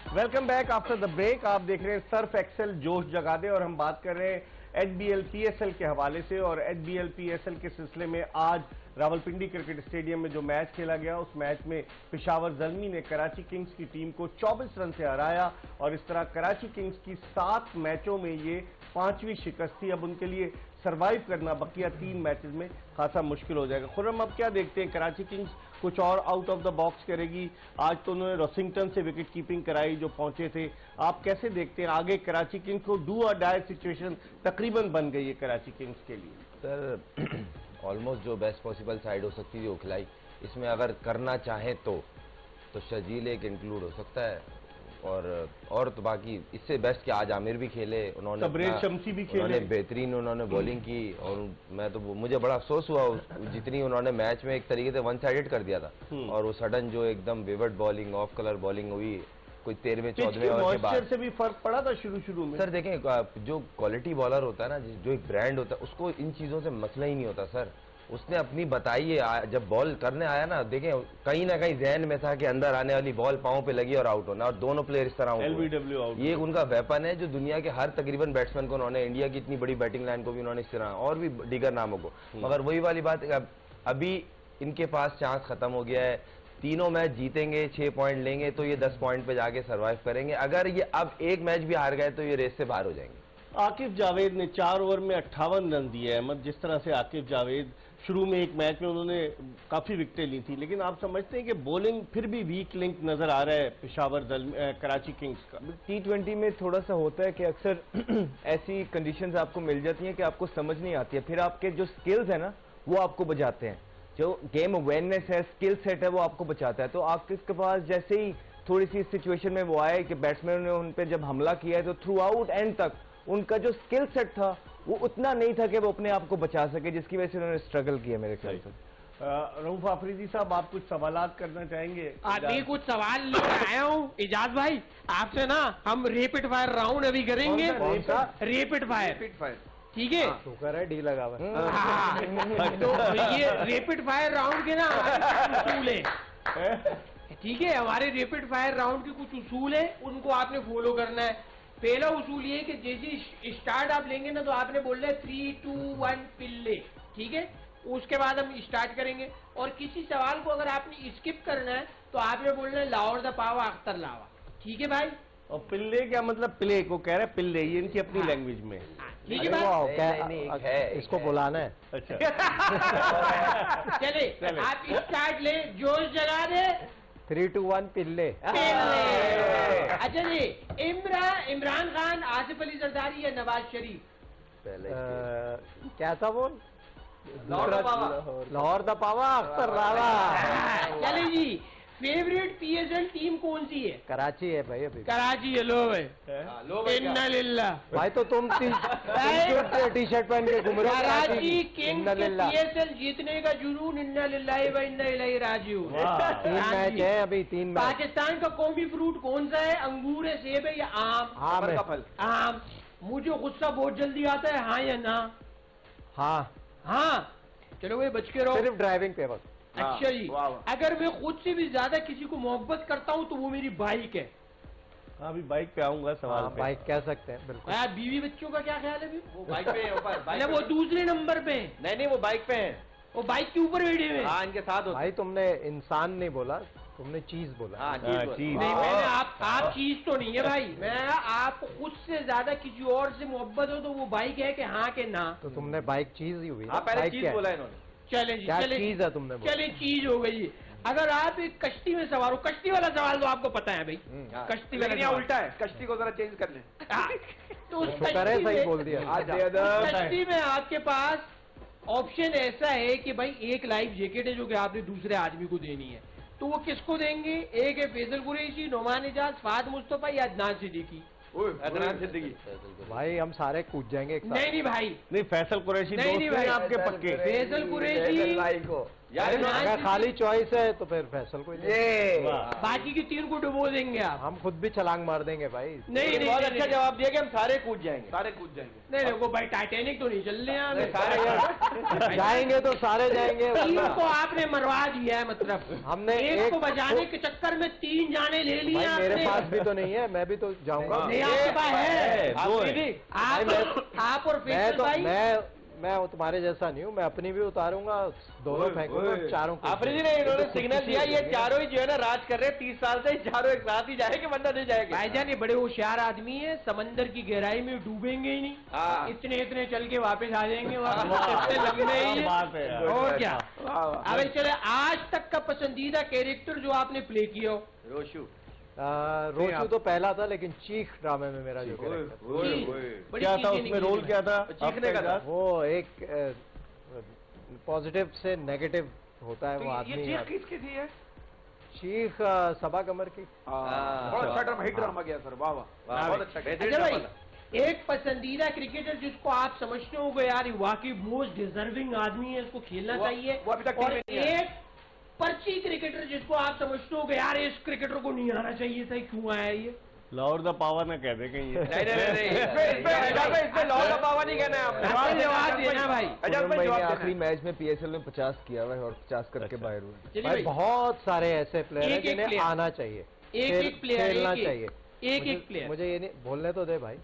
Welcome back after the break. आप देख रहे हैं सर्फ एक्सेल जोश जगा दे, और हम बात कर रहे हैं HBL PSL के हवाले से। और HBL PSL के सिलसिले में आज रावलपिंडी क्रिकेट स्टेडियम में जो मैच खेला गया, उस मैच में पेशावर ज़ल्मी ने कराची किंग्स की टीम को 24 रन से हराया, और इस तरह कराची किंग्स की 7 मैचों में ये 5वीं शिकस्त थी। अब उनके लिए सरवाइव करना बकिया 3 मैचेस में खासा मुश्किल हो जाएगा। खुर्रम, अब क्या देखते हैं, कराची किंग्स कुछ और आउट ऑफ द बॉक्स करेगी? आज तो उन्होंने रॉसिंगटन से विकेट कीपिंग कराई जो पहुंचे थे। आप कैसे देखते हैं आगे कराची किंग्स को? डू और डाई सिचुएशन तकरीबन बन गई है कराची किंग्स के लिए। सर ऑलमोस्ट जो बेस्ट पॉसिबल साइड हो सकती थी वो खिलाई। इसमें अगर करना चाहे तो शजील एक इंक्लूड हो सकता है, और तो बाकी इससे बेस्ट कि आज आमिर भी खेले, उन्होंने शमसी भी खेले, उन्होंने बेहतरीन उन्होंने बॉलिंग की। और मैं तो मुझे बड़ा अफसोस हुआ जितनी उन्होंने मैच में एक तरीके से वन साइडेड कर दिया था, और वो सडन जो एकदम विवर्ट बॉलिंग, ऑफ कलर बॉलिंग हुई कोई 13वें 14वें ओवर के बाद से भी फर्क पड़ा था शुरू में। सर देखें, जो क्वालिटी बॉलर होता है ना, जो एक ब्रांड होता है, उसको इन चीजों से मसला ही नहीं होता सर। उसने अपनी बताई है, जब बॉल करने आया ना, देखें कहीं ना कहीं जहन में था कि अंदर आने वाली बॉल पांव पे लगी और आउट होना, और दोनों प्लेयर इस तरह LBW आउट। ये उनका वेपन है जो दुनिया के हर तकरीबन बैट्समैन को, उन्होंने इंडिया की इतनी बड़ी बैटिंग लाइन को भी उन्होंने इस तरह, और भी दीगर नामों को। मगर वही वाली बात है, अभी इनके पास चांस खत्म हो गया है। तीनों मैच जीतेंगे, 6 पॉइंट लेंगे तो ये 10 पॉइंट पे जाके सर्वाइव करेंगे। अगर ये अब एक मैच भी हार गए तो ये रेस से बाहर हो जाएंगे। आकिब जावेद ने 4 ओवर में 58 रन दिए। अहमद, जिस तरह से आकिब जावेद शुरू में एक मैच में उन्होंने काफी विकेटें ली थी, लेकिन आप समझते हैं कि बॉलिंग फिर भी वीक लिंक नजर आ रहा है पेशावर दल कराची किंग्स का? T20 में थोड़ा सा होता है कि अक्सर ऐसी कंडीशंस आपको मिल जाती हैं कि आपको समझ नहीं आती है, फिर आपके जो स्किल्स है ना वो आपको बचाते हैं, जो गेम अवेयरनेस है, स्किल सेट है, वो आपको बचाता है। तो आपके पास जैसे ही थोड़ी सी सिचुएशन में वो आए कि बैट्समैन ने उन पर जब हमला किया है तो थ्रू आउट एंड तक उनका जो स्किल सेट था वो उतना नहीं था कि वो अपने आप को बचा सके, जिसकी वजह से उन्होंने स्ट्रगल किया मेरे ख्याल से। रऊफ आफरीदी साहब, आप कुछ सवालात करना चाहेंगे? अभी कुछ सवाल लेकर आया हूँ इजाज भाई आपसे ना। हम रेपिड फायर राउंड अभी करेंगे। रेपिड फायर, ठीक है? शुक्र है डी लगा हुआ है। हाँ, तो ये रेपिड फायर राउंड के ना उसूल है, ठीक है? हमारे रेपिड फायर राउंड के कुछ उसूल है, उनको आपने फॉलो करना है। पहला उसूल ये कि जैसे स्टार्ट आप लेंगे ना तो आपने बोलना है 3, 2, 1 पिल्ले, ठीक है? उसके बाद हम स्टार्ट करेंगे और किसी सवाल को अगर आपने स्किप करना है तो आपने बोलना है लाहौर द पावा अख्तर लावा, ठीक है भाई? और पिल्ले क्या मतलब? प्ले को कह रहे हैं पिल्ले, ये इनकी अपनी लैंग्वेज में, ठीक है भाई? इसको बुलाना है। अच्छा चले आप स्टार्ट ले, जोश जगा दे। 3, 2, 1 पिल्ले। अच्छा जी, इमरान खान, आसिफ अली जरदारी या नवाज शरीफ? क्या था वो? लाहौर द पावा अख्तर लावा। चले जी, फेवरेट पीएसएल टीम कौन सी है? कराची है भाई अभी। कराची है। लो भाई, इन्ना लिल्लाह भाई। तो तुम टी शर्ट पहन के घूम रहे हो। कराची किंग्स के पीएसएल जीतने का जुनून इन्ना लिल्लाहि व इन्ना इलैहि राजिऊन। 3 मैच है अभी, 3 मैच। पाकिस्तान का कौमी फ्रूट कौन सा है? अंगूर है, सेब है या आम? आम है। आम। मुझे गुस्सा बहुत जल्दी आता है, हाँ या ना? हाँ हाँ। चलो भाई बच के रहो। सिर्फ ड्राइविंग पे बस। अच्छा जी, अगर मैं खुद से भी ज्यादा किसी को मोहब्बत करता हूँ तो वो मेरी बाइक है। अभी बाइक पे आऊंगा सवाल पे। बाइक कह सकते हैं बिल्कुल। यार बीवी बच्चों का क्या ख्याल है? वो बाइक पे है ऊपर। वो दूसरे नंबर पे है। नहीं वो बाइक पे है, वो बाइक के ऊपर बैठे हुए। हाँ इनके साथ भाई तुमने इंसान नहीं बोला, तुमने चीज बोला। हाँ चीज। नहीं मैंने आप चीज तो नहीं है भाई। मैं आप खुद से ज्यादा किसी और से मोहब्बत हो तो वो बाइक है कि हाँ के ना? तो तुमने बाइक चीज ही हुई। हाँ पहले चीज बोला इन्होंने। चले जी, क्या चले चीज है तुमने बोला? चले चीज हो गई। अगर आप एक कश्ती में सवार हो, कश्ती वाला सवाल तो आपको पता है भाई, कश्ती वाला लेकिन उल्टा है, कश्ती को जरा चेंज कर ले। तो उस शुक्र है सही बोल दिया। कश्ती में आपके पास ऑप्शन ऐसा है कि भाई एक लाइफ जैकेट है जो कि आपने दूसरे आदमी को देनी है, तो वो किसको देंगे? एक है फैसल कुरैशी, नोमान इजाज, फाद मुस्तफा या अदनान सिद्दीकी? अदनान सिद्दीकी। भाई हम सारे कूद जाएंगे एक साथ। नहीं भाई, नहीं, फैसल कुरैशी नहीं दोस्त हैं आपके पक्के। फैसल कुरैशी अगर खाली चॉइस है तो फिर फैसल को बाकी की 3 को डुबो देंगे आप। हम खुद भी छलांग मार देंगे भाई। नहीं बहुत अच्छा जवाब दिया कि हम सारे कूद जाएंगे। सारे कूद जाएंगे। नहीं देखो भाई, टाइटैनिक तो नहीं चल रहे हैं सारे जाएंगे तो सारे जाएंगे। 3 को आपने मरवा दिया है, मतलब हमने एक को बचाने के चक्कर में 3 जाने ले लिए आपने। मेरे पास भी तो नहीं है, मैं भी तो जाऊंगा। नहीं आपके पास है। आप और फैसल भाई। मैं तुम्हारे जैसा नहीं हूँ, मैं अपनी भी उतारूंगा, दोनों फेंकूंगा, चारों को। आफरीदी ने इन्होंने सिग्नल दिया, ये चारों ही जो है ना राज कर रहे हैं 30 साल से, चारों एक साथ ही जाएंगे वरना नहीं जाएंगे। भाईजान ये बड़े होशियार आदमी है, समंदर की गहराई में डूबेंगे ही नहीं, इतने चल के वापस आ जाएंगे। और क्या? अब चले, आज तक का पसंदीदा कैरेक्टर जो आपने प्ले किया हो? रोशू। रोशू तो पहला था, लेकिन चीख ड्रामे में मेरा जो कैरेक्टर क्या था उसमें, रोल क्या था? चीखने का था वो एक पॉजिटिव से नेगेटिव होता है वो आदमी। ये चीख किसकी थी? चीख सबा कमर की। बहुत अच्छा ड्रामा, हिट ड्रामा गया सर। वाह वाह, बहुत अच्छा। अच्छा भाई, एक पसंदीदा क्रिकेटर जिसको आप समझते हो यार वाकई मोस्ट डिजर्विंग आदमी है, इसको खेलना चाहिए, वो अभी तक और एक पर्ची क्रिकेटर जिसको आप समझते हो यार इस क्रिकेटर को नहीं आना चाहिए था, क्यों आया ये? लाहौर द पावर ना कह दे कहीं। इसमें लाहौर द पावर नहीं कहना है आपने। जवाब देना भाई। आखिरी मैच में पीएसएल में 50 किया हुआ है और 50 करके बाहर हुए। भाई बहुत सारे ऐसे प्लेयर हैं जिन्हें आना चाहिए, एक प्लेयर खेलना चाहिए। एक प्लेयर। मुझे ये नहीं बोलने तो दे भाई।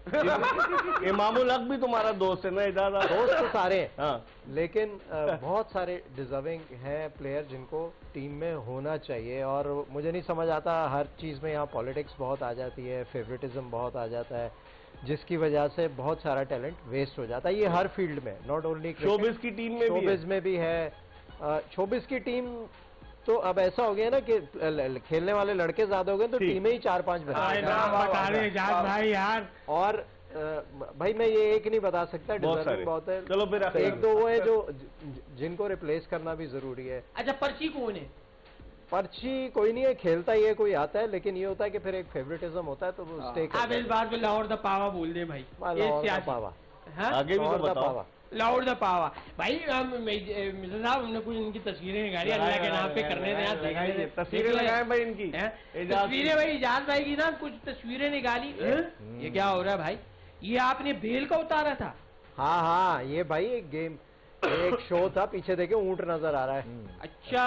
इमामुल हक भी तुम्हारा दोस्त है ना? इजाज़ दोस्त तो सारे हैं, हाँ, लेकिन बहुत सारे डिजर्विंग हैं प्लेयर जिनको टीम में होना चाहिए। और मुझे नहीं समझ आता, हर चीज़ में यहाँ पॉलिटिक्स बहुत आ जाती है, फेवरेटिज्म बहुत आ जाता है। जिसकी वजह से बहुत सारा टैलेंट वेस्ट हो जाता है। ये हर फील्ड में, नॉट ओनली शोबिज की टीम में शोबिज में भी है। शोबिज की टीम तो अब ऐसा हो गया ना कि खेलने वाले लड़के ज्यादा हो गए तो टीमें ही 4-5 बता रहे एजाज भाई यार। और भाई मैं ये एक नहीं बता सकता, डिजर्विंग बहुत है। चलो फिर तो एक दो वो है जो जिनको रिप्लेस करना भी जरूरी है। अच्छा पर्ची कौन है? पर्ची कोई नहीं है, खेलता ही है, कोई आता है, लेकिन ये होता है कि फिर एक फेवरेटिज्म होता है तो वो स्टे आप इस बात पे लाहौर द पावा बोल दे भाई। लाहौर द पावा, आगे भी तो बताओ। लाहौर द पावा भाई। मिर्जा साहब हमने कुछ इनकी तस्वीरें निकाली, अल्लाह के नाम पे करने दें। तस्वीरें लगाए भाई इनकी तस्वीरें भाई इजाज भाई की ना कुछ तस्वीरें निकाली। ये क्या हो रहा है भाई? ये आपने बेल का उतारा था? हाँ हाँ, ये भाई एक गेम, एक शो था, पीछे देखे ऊंट नजर आ रहा है। अच्छा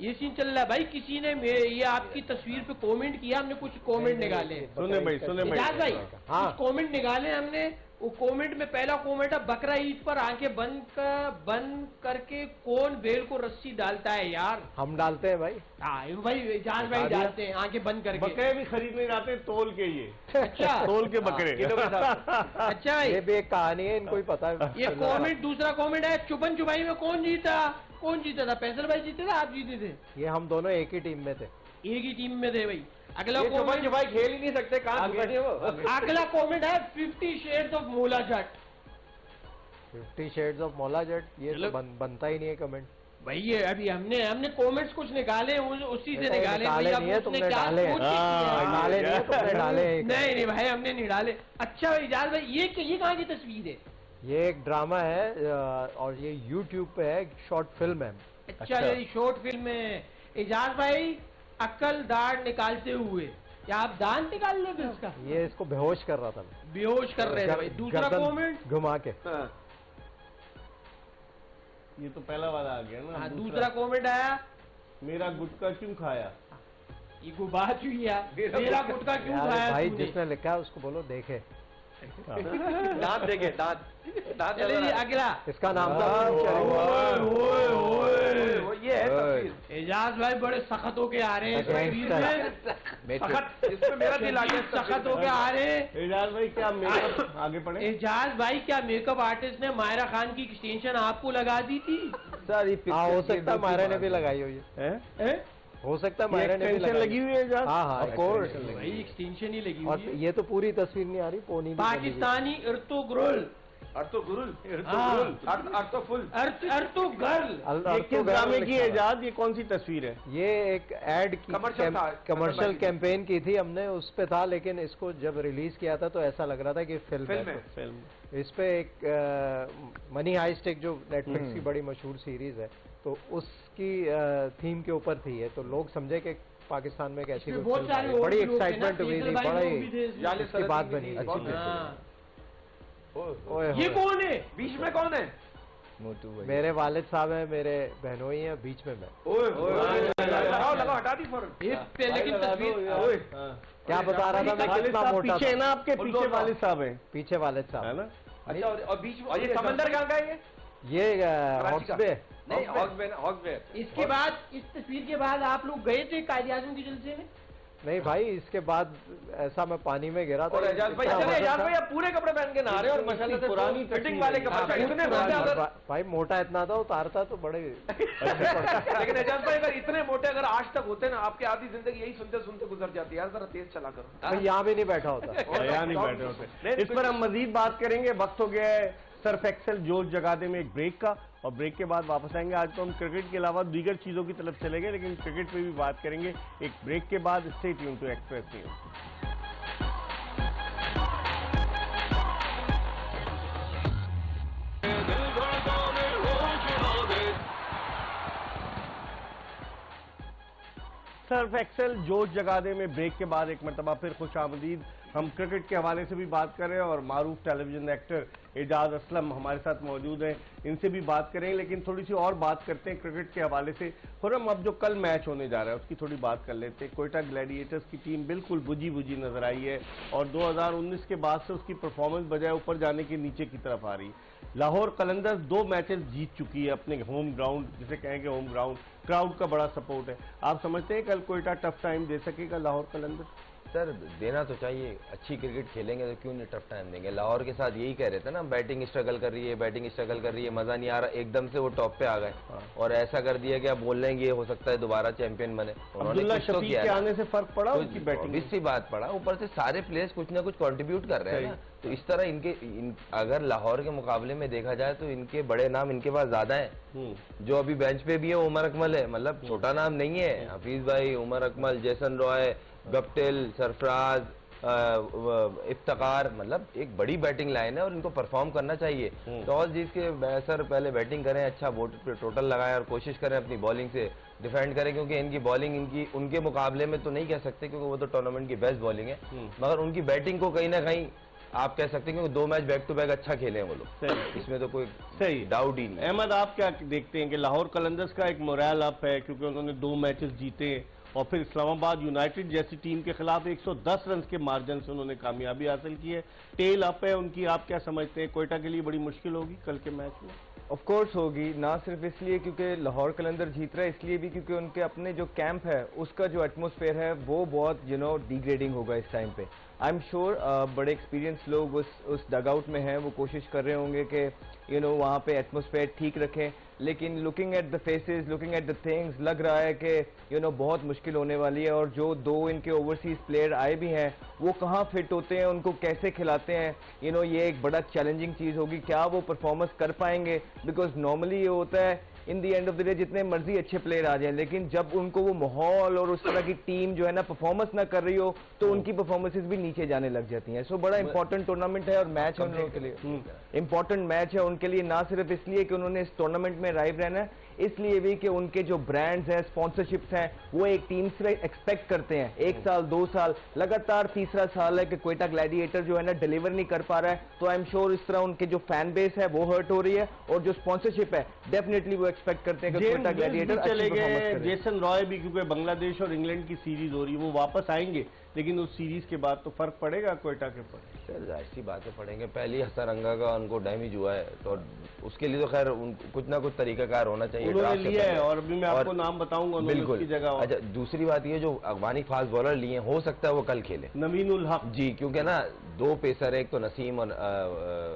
ये सीन चल रहा है भाई। किसी ने ये आपकी तस्वीर पे कमेंट किया, हमने कुछ कमेंट निकाले। सुने भाई इजाज भाई कुछ कमेंट निकाले हमने। वो कमेंट में पहला कमेंट है, बकरा ईद पर आंखें बंद करके कौन बेल को रस्सी डालता है यार? हम डालते हैं भाई। हाँ भाई इजाज भाई डालते हैं आंखें बंद करके। बकरे भी खरीदने जाते तोल के, ये अच्छा तोल के बकरे। अच्छा भाई ये भी एक कहानी है, इनको ही पता है। ये कमेंट, दूसरा कमेंट है, चुपन चुपाई में कौन जीता था? फैसल भाई जीते थे, आप जीते थे? ये हम दोनों एक ही टीम में थे। एक ही टीम में थे भाई। अगला कमेंट भाई खेल ही नहीं सकते, कहाँ अगला कमेंट है 50 शेड्स ऑफ मोला जट। 50 शेड्स ऑफ मोला जट, ये तो बनता ही नहीं है कमेंट भाई। ये अभी हमने कमेंट्स कुछ निकाले, उसी से निकाले। नहीं है तुमने डाले, डाले नहीं है तुमने डाले। नहीं भाई हमने नहीं डाले। अच्छा इजाज भाई ये कहाँ की तस्वीर है? ये एक ड्रामा है और ये YouTube पे है, शॉर्ट फिल्म है। अच्छा ये शॉर्ट फिल्म है। इजाज भाई अक्ल दाढ़ निकालते हुए, या आप दांत निकाल लेते इसका? ये इसको बेहोश कर रहा था, बेहोश कर रहे थे भाई। दूसरा कमेंट घुमा के। ये तो पहला वाला आ गया ना। दूसरा कमेंट आया, मेरा गुटखा क्यों खाया? ये गुबात हुई है, मेरा गुटखा क्यों खाया? भाई जिसने लिखा है उसको बोलो देखे। दांत देखे, दांत। चलिए अगला। इसका नाम था ये है तस्वीर। एजाज भाई बड़े सख्त होके आ रहे हैं तस्वीर में। सख्त, इसमें मेरा दिल आ गया। सख्त होके आ रहे हैं। एजाज भाई क्या मेकअप आगे पढ़े? एजाज भाई क्या मेकअप आर्टिस्ट ने मायरा खान की एक्सटेंशन आपको लगा दी थी? सर हो सकता है मायरा ने भी लगाई हुई है। हो सकता है मायरा ने भी लगी हुई है। हाँ हाँ कोर्स भाई एक्सटेंशन ही लगी हुई है। ये तो पूरी तस्वीर नहीं आ रही, पोनी पाकिस्तानी अर्तुगरुल। किस ड्रामे की एजाज? ये कौन सी तस्वीर है? ये एक एड की, कमर्शियल कैंपेन की थी हमने, उस पे था। लेकिन इसको जब रिलीज किया था तो ऐसा लग रहा था कि फिल्म है। इस पे एक मनी हाइस्ट, एक जो नेटफ्लिक्स की बड़ी मशहूर सीरीज है, तो उसकी थीम के ऊपर थी ये। तो लोग समझे कि पाकिस्तान में एक ऐसी बड़ी एक्साइटमेंट हुई थी, बड़ी बात बनी। ये कौन है? बीच में कौन है? मेरे वालिद साहब हैं, मेरे बहनोई हैं, बीच में मैं। लगाओ हटा दी फौरन। लेकिन तस्वीर क्या बता रहा था मैं, कितना मोटा पीछे ना आपके पीछे वालिद साहब हैं। पीछे वालिद साहब है ना। अच्छा और बीच में ये समंदर कहाँ का है? ये हॉक्सबे। नहीं हॉक्सबे। इसके बाद, इस तस्वीर के बाद आप लोग गए थे कायदे आज़म के जलसे में? नहीं भाई, इसके बाद ऐसा मैं पानी में गिरा था। एजाज भाई आप पूरे कपड़े पहन के नहा रहे और माशाल्लाह से पुरानी फिटिंग वाले कपड़े इतने मोटे। भाई मोटा इतना था, उतारता तो बड़े। लेकिन एजाज भाई अगर इतने मोटे अगर आज तक होते ना, आपकी आधी जिंदगी यही सुनते सुनते गुजर जाती है। यार जरा तेज चला करो। यहाँ भी नहीं बैठा होता। यहाँ नहीं बैठे होते। इस पर हम मजीद बात करेंगे। वक्त हो गया है सर्फ एक्सेल जोश जगादे में एक ब्रेक का, और ब्रेक के बाद वापस आएंगे। आज तो हम क्रिकेट के अलावा दीगर चीजों की तरफ चलेंगे, लेकिन क्रिकेट पे भी बात करेंगे एक ब्रेक के बाद। Stay tune to Express News. Surf Excel जोश जगादे में ब्रेक के बाद एक मरतबा फिर खुश आमदीद। हम क्रिकेट के हवाले से भी बात करें और मारूफ टेलीविजन एक्टर एजाज असलम हमारे साथ मौजूद हैं, इनसे भी बात करेंगे। लेकिन थोड़ी सी और बात करते हैं क्रिकेट के हवाले से। खुर्रम, अब जो कल मैच होने जा रहा है उसकी थोड़ी बात कर लेते हैं। कोयटा ग्लैडिएटर्स की टीम बिल्कुल बुझी बुझी नजर आई है और 2019 के बाद से उसकी परफॉर्मेंस बजाय ऊपर जाने के नीचे की तरफ आ रही है। लाहौर कलंदर्स 2 मैचेस जीत चुकी है अपने होम ग्राउंड, जिसे कहेंगे होम ग्राउंड। क्राउड का बड़ा सपोर्ट है। आप समझते हैं कल कोयटा टफ टाइम दे सकेगा लाहौर कलंदर्स? सर देना तो चाहिए, अच्छी क्रिकेट खेलेंगे तो क्यों नहीं टफ टाइम देंगे। लाहौर के साथ यही कह रहे थे ना, बैटिंग स्ट्रगल कर रही है, बैटिंग स्ट्रगल कर रही है, मजा नहीं आ रहा, एकदम से वो टॉप पे आ गए और ऐसा कर दिया कि आप बोल रहे हैं ये हो सकता है दोबारा चैंपियन बने। अब्दुल्ला शफीक के आने से फर्क पड़ा उनकी बैटिंग? इससी बात पड़ा, ऊपर से सारे प्लेयर्स कुछ ना कुछ कंट्रीब्यूट कर रहे हैं ना, तो इस तरह अगर लाहौर के मुकाबले में देखा जाए तो इनके बड़े नाम इनके पास ज्यादा हैं। जो अभी बेंच पे भी है उमर अकमल है, मतलब छोटा नाम नहीं है। हफीज भाई, Umar Akmal, Jason Roy, Guptill, Sarfaraz, Iftikhar, मतलब एक बड़ी बैटिंग लाइन है और इनको परफॉर्म करना चाहिए। टॉस जीत के सर पहले बैटिंग करें, अच्छा टोटल लगाएं और कोशिश करें अपनी बॉलिंग से डिफेंड करें, क्योंकि इनकी बॉलिंग उनके मुकाबले में तो नहीं कह सकते क्योंकि वो तो टूर्नामेंट की बेस्ट बॉलिंग है, मगर उनकी बैटिंग को कहीं ना कहीं आप कह सकते हैं क्योंकि 2 मैच बैक टू बैक अच्छा खेले हैं वो लोग, इसमें तो कोई सही डाउट ही नहीं। अहमद, आप क्या देखते हैं कि लाहौर कलंदर्स का एक मोरल अप है क्योंकि उन्होंने 2 मैचेस जीते और फिर इस्लामाबाद यूनाइटेड जैसी टीम के खिलाफ 110 रन के मार्जिन से उन्होंने कामयाबी हासिल की है, टेल अप है उनकी, आप क्या समझते हैं क्वेटा के लिए बड़ी मुश्किल होगी कल के मैच में? ऑफ कोर्स होगी, ना सिर्फ इसलिए क्योंकि लाहौर कलंदर जीत रहा है, इसलिए भी क्योंकि उनके अपने जो कैंप है उसका जो एटमॉस्फेयर है वो बहुत डिग्रेडिंग होगा इस टाइम पे। आई एम श्योर बड़े एक्सपीरियंस लोग उस डगआउट में हैं, वो कोशिश कर रहे होंगे कि वहाँ पे एटमॉस्फेयर ठीक रखें, लेकिन looking at the faces, looking at the things, लग रहा है कि बहुत मुश्किल होने वाली है। और जो 2 इनके ओवरसीज प्लेयर आए भी हैं वो कहाँ फिट होते हैं, उनको कैसे खिलाते हैं, ये एक बड़ा चैलेंजिंग चीज़ होगी, क्या वो परफॉर्मेंस कर पाएंगे। बिकॉज नॉर्मली ये होता है इन दी एंड ऑफ द डे जितने मर्जी अच्छे प्लेयर आ जाएं, लेकिन जब उनको वो माहौल और उस तरह की टीम जो है ना परफॉर्मेंस ना कर रही हो तो उनकी परफॉर्मेंसेस भी नीचे जाने लग जाती हैं। सो बड़ा इंपॉर्टेंट टूर्नामेंट है और मैच है उन लोगों के लिए, इंपॉर्टेंट मैच है उनके लिए, ना सिर्फ इसलिए कि उन्होंने इस टूर्नामेंट में राइव रहना है, इसलिए भी कि उनके जो ब्रांड्स हैं, स्पॉन्सरशिप्स हैं, वो एक टीम से एक्सपेक्ट करते हैं। 1 साल 2 साल लगातार 3रा साल है कि क्वेटा ग्लैडिएटर जो है ना डिलीवर नहीं कर पा रहा है, तो आई एम श्योर इस तरह उनके जो फैन बेस है वो हर्ट हो रही है और जो स्पॉन्सरशिप है डेफिनेटली वो एक्सपेक्ट करते हैं कि क्वेटा ग्लैडिएटर चले गए, जेसन रॉय भी, क्योंकि बांग्लादेश और इंग्लैंड की सीरीज हो रही है, वो वापस आएंगे, लेकिन उस सीरीज के बाद तो फर्क पड़ेगा क्वेटा के ऊपर। सर जाहिर सी बातें पड़ेंगे, पहली हसरंगा का उनको डैमेज हुआ है तो उसके लिए तो खैर कुछ ना कुछ तरीकाकार होना चाहिए, उन्होंने लिया है और अभी मैं आपको नाम बताऊंगा बिल्कुल उसकी जगह। अच्छा, दूसरी बात ये जो अफगानी फास्ट बॉलर लिए हो सकता है वो कल खेले, नवीन उल हक जी, क्योंकि ना 2 पेसर है, एक तो नसीम और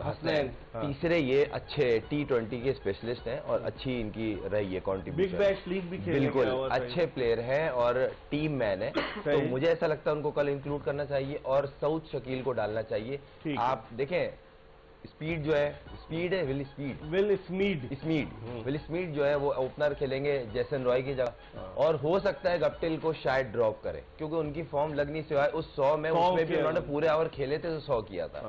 हसनैन, तीसरे ये अच्छे T20 के स्पेशलिस्ट हैं और अच्छी इनकी रही है कॉन्ट्रीब्यूशन, बिग बैश लीग भी खेले, बिल्कुल अच्छे प्लेयर हैं और टीम मैन है, तो मुझे ऐसा लगता है उनको कल इंक्लूड करना चाहिए और सऊद शकील को डालना चाहिए। आप देखें स्पीड जो है, स्पीड है विल स्मीड जो है वो ओपनर खेलेंगे जेसन रॉय की जगह, और हो सकता है गप्टिल को शायद ड्रॉप करे क्योंकि उनकी फॉर्म लगनी सिवाय उस 100 में, उसमें भी उन्होंने पूरे ओवर खेले थे तो 100 किया था,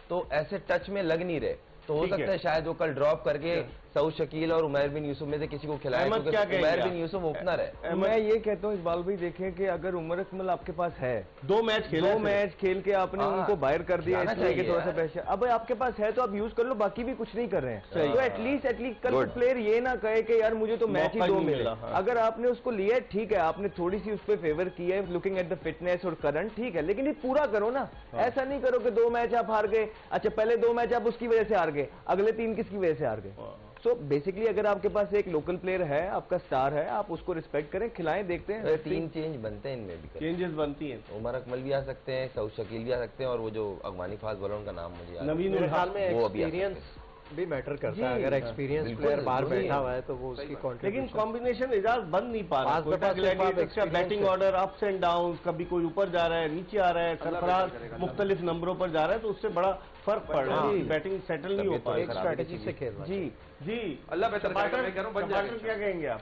तो ऐसे टच में लग नहीं रहे, तो हो सकता है शायद वो कल ड्रॉप करके सऊद शकील और उमैर बिन यूसुफ में से किसी को खिलाए, क्योंकि उमैर बिन यूसुफ ओपनर है। मैं ये कहता हूँ इकबाल भाई, देखें कि अगर उमर अकमल आपके पास है, 2 मैच खेल के आपने उनको बाहर कर दिया, इसलिए कि थोड़ा सा प्रेशर अब आपके पास है तो आप यूज कर लो, बाकी भी कुछ नहीं कर रहे हैं, तो एटलीस्ट कल प्लेयर ये ना कहे कि यार मुझे तो मैच ही 2 मिले। अगर आपने उसको लिया ठीक है, आपने थोड़ी सी उस पर फेवर की है लुकिंग एट द फिटनेस और करंट, ठीक है, लेकिन ये पूरा करो ना, ऐसा नहीं करो कि 2 मैच आप हार गए, अच्छा पहले 2 मैच आप उसकी वजह से हार गए, अगले 3 किसकी वजह से हार गए। सो बेसिकली अगर आपके पास एक लोकल प्लेयर है, आपका स्टार है, आप उसको रिस्पेक्ट करें, खिलाएं, देखते हैं। 3 चेंज बनते हैं इनमें भी, चेंजेस बनती हैं, उमर अकमल भी आ सकते हैं, सऊद शकील भी आ सकते हैं और वो जो अफगानी फास्ट बॉलर उनका नाम मुझे नवीन उल हक में एक्सपीरियंस भी मैटर करता है, अगर एक्सपीरियंस प्लेयर बाहर बैठा हुआ है तो वो उसकी कॉन्ट्रीब्यूशन, लेकिन कॉम्बिनेशन एजाज बन नहीं पा रहा, batting order ups and down, कभी कोई ऊपर जा रहा है, नीचे आ रहा है, सरफराज मुख्तलिफ नंबरों पर जा रहा है, तो उससे बड़ा फर्क पड़ रहा है, बैटिंग सेटल नहीं हो पा रहा, एक स्ट्रेटेजी से खेल जी जी। अल्लाह बेहतर करेगा, क्या कहेंगे आप?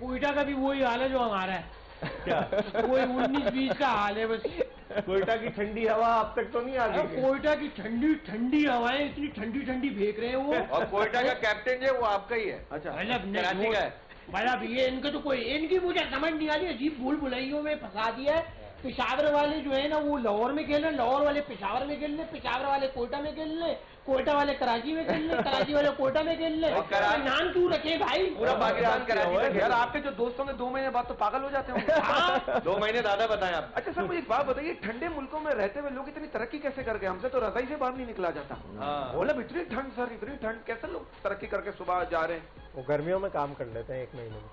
कोयटा का भी वही हाल है जो हमारा है, क्या कोई 19-20 का हाल है बस। कोयटा की ठंडी हवा अब तक तो नहीं आ गई, कोयटा की ठंडी ठंडी हवाएं इतनी ठंडी ठंडी फेंक रहे हैं वो, और कोयटा का कैप्टन जो है वो आपका ही है। अच्छा, कराची का है, मतलब ये इनके तो कोई इनकी मुझे समझ नहीं आ रही, अजीब भूल भुलाइयों में फंसा दिया है। पेशावर वाले जो है ना वो लाहौर में खेल रहे, लाहौर वाले पेशावर में खेल रहे, पेशावर वाले कोयटा में खेल रहे, कोयटा वाले कराची में खेल रहे, कराची वाले कोयटा में खेल रहे, नाम क्यों रखे भाई? पूरा पाकिस्तान कराची में। यार आपके जो दोस्तों में 2 महीने बाद तो पागल हो जाते होंगे। 2 महीने ज्यादा बताएं आप। अच्छा सर मुझे एक बात बताइए, ठंडे मुल्कों में रहते हुए लोग इतनी तरक्की कैसे कर गए? हमसे तो रजाई से बाहर नहीं निकला जाता, मतलब इतनी ठंड सर, इतनी ठंड कैसे लोग तरक्की करके सुबह जा रहे हैं? वो गर्मियों में काम कर लेते हैं 1 महीने में।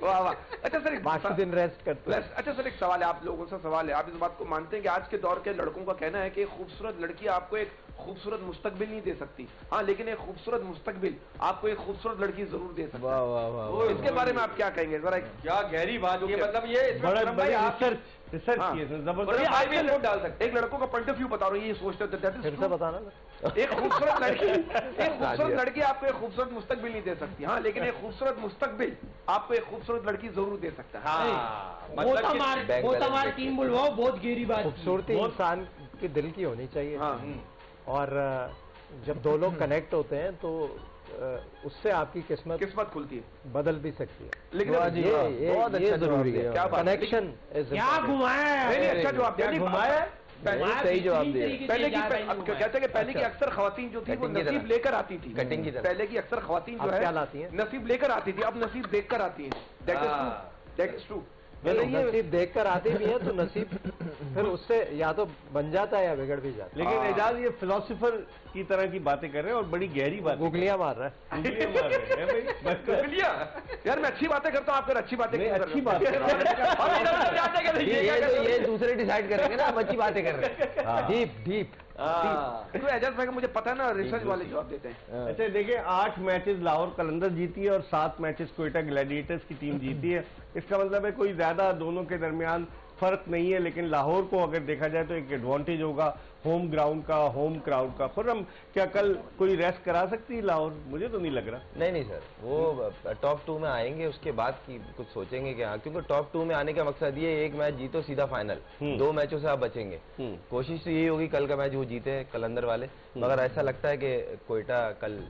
वाह वाह। अच्छा सर, बाकी दिन रेस्ट करते हैं। अच्छा सर, एक सवाल है आप लोगों से, सवाल है, आप इस बात को मानते हैं कि आज के दौर के लड़कों का कहना है कि खूबसूरत लड़की आपको एक खूबसूरत मुस्तकबिल नहीं दे सकती, हाँ लेकिन एक खूबसूरत मुस्तकबिल आपको एक खूबसूरत लड़की जरूर दे सकती है। वाह वाह वाह। तो इसके बारे में आप क्या कहेंगे जरा? क्या गहरी बात है, मतलब ये बड़े बड़े आप रिसर्च हाँ। किए थे, बड़े जबरदस्त। भाई भी नोट डाल सकते, एक लड़कों का पॉइंट ऑफ व्यू बता रहा हूँ, ये सोचते थे that is फिर से true। बताना ना। एक खूबसूरत लड़की आपको एक खूबसूरत मुस्तकबिल नहीं दे सकती, हाँ लेकिन एक खूबसूरत मुस्तकबिल आपको एक खूबसूरत लड़की जरूर दे सकता है। हाँ, वो हमारी टीम बुलवाओ, बहुत गहरी बात की। खूबसूरती इंसान के दिल की होनी चाहिए। हाँ। और जब दो लोग कनेक्ट होते हैं तो उससे आपकी किस्मत खुलती है, बदल भी सकती है। लेकिन ये बहुत अच्छा जरूरी है। क्या बात? कनेक्शन क्या घुमाया है? नहीं, अच्छा जवाब दिया। घुमाया सही जवाब दिया। पहले की कहते हैं कि पहले की अक्सर खवातीन जो थी वो कटिंग की नसीब तरह। लेकर आती थी। कटिंग की तरह। पहले की अक्सर खवातीन जो अब है क्या लाती हैं? नसीब लेकर आती थी, अब नसीब देखकर आती है। That is true. नसीब देखकर आते भी हैं तो नसीब फिर उससे या तो बन जाता है या बिगड़ भी जाता है। लेकिन एजाज ये फिलोसोफर की तरह की बातें कर रहे हैं और बड़ी गहरी बात गुगलियां मार रहा है। यार मैं अच्छी बातें करता हूँ, आप फिर अच्छी बातें नहीं, क्यों कर अच्छी रहे हो? बात हम इधर से जाते हैं कि ये दूसरे डिसाइड करेंगे ना, हम अच्छी बातें कर रहे हैं। Deep deep. तो एजाज भाई मुझे पता है ना, रिसर्च वाले जवाब देते हैं। अच्छा देखिए, 8 मैचेस लाहौर कलंदर जीती है और 7 मैचेस क्वेटा ग्लैडिएटर्स की टीम जीती है। इसका मतलब है कोई ज्यादा दोनों के दरमियान फर्क नहीं है, लेकिन लाहौर को अगर देखा जाए तो एक एडवांटेज होगा होम ग्राउंड का, होम क्राउड का। खुर्रम, क्या कल कोई रेस्ट करा सकती है लाहौर? मुझे तो नहीं लग रहा। नहीं सर, वो टॉप 2 में आएंगे, उसके बाद की कुछ सोचेंगे कि हाँ, क्योंकि टॉप 2 में आने का मकसद ये एक मैच जीतो सीधा फाइनल, 2 मैचों से आप बचेंगे। कोशिश तो यही होगी कल का मैच वो जीते कलंदर वाले, मगर ऐसा लगता है कि कोयटा कल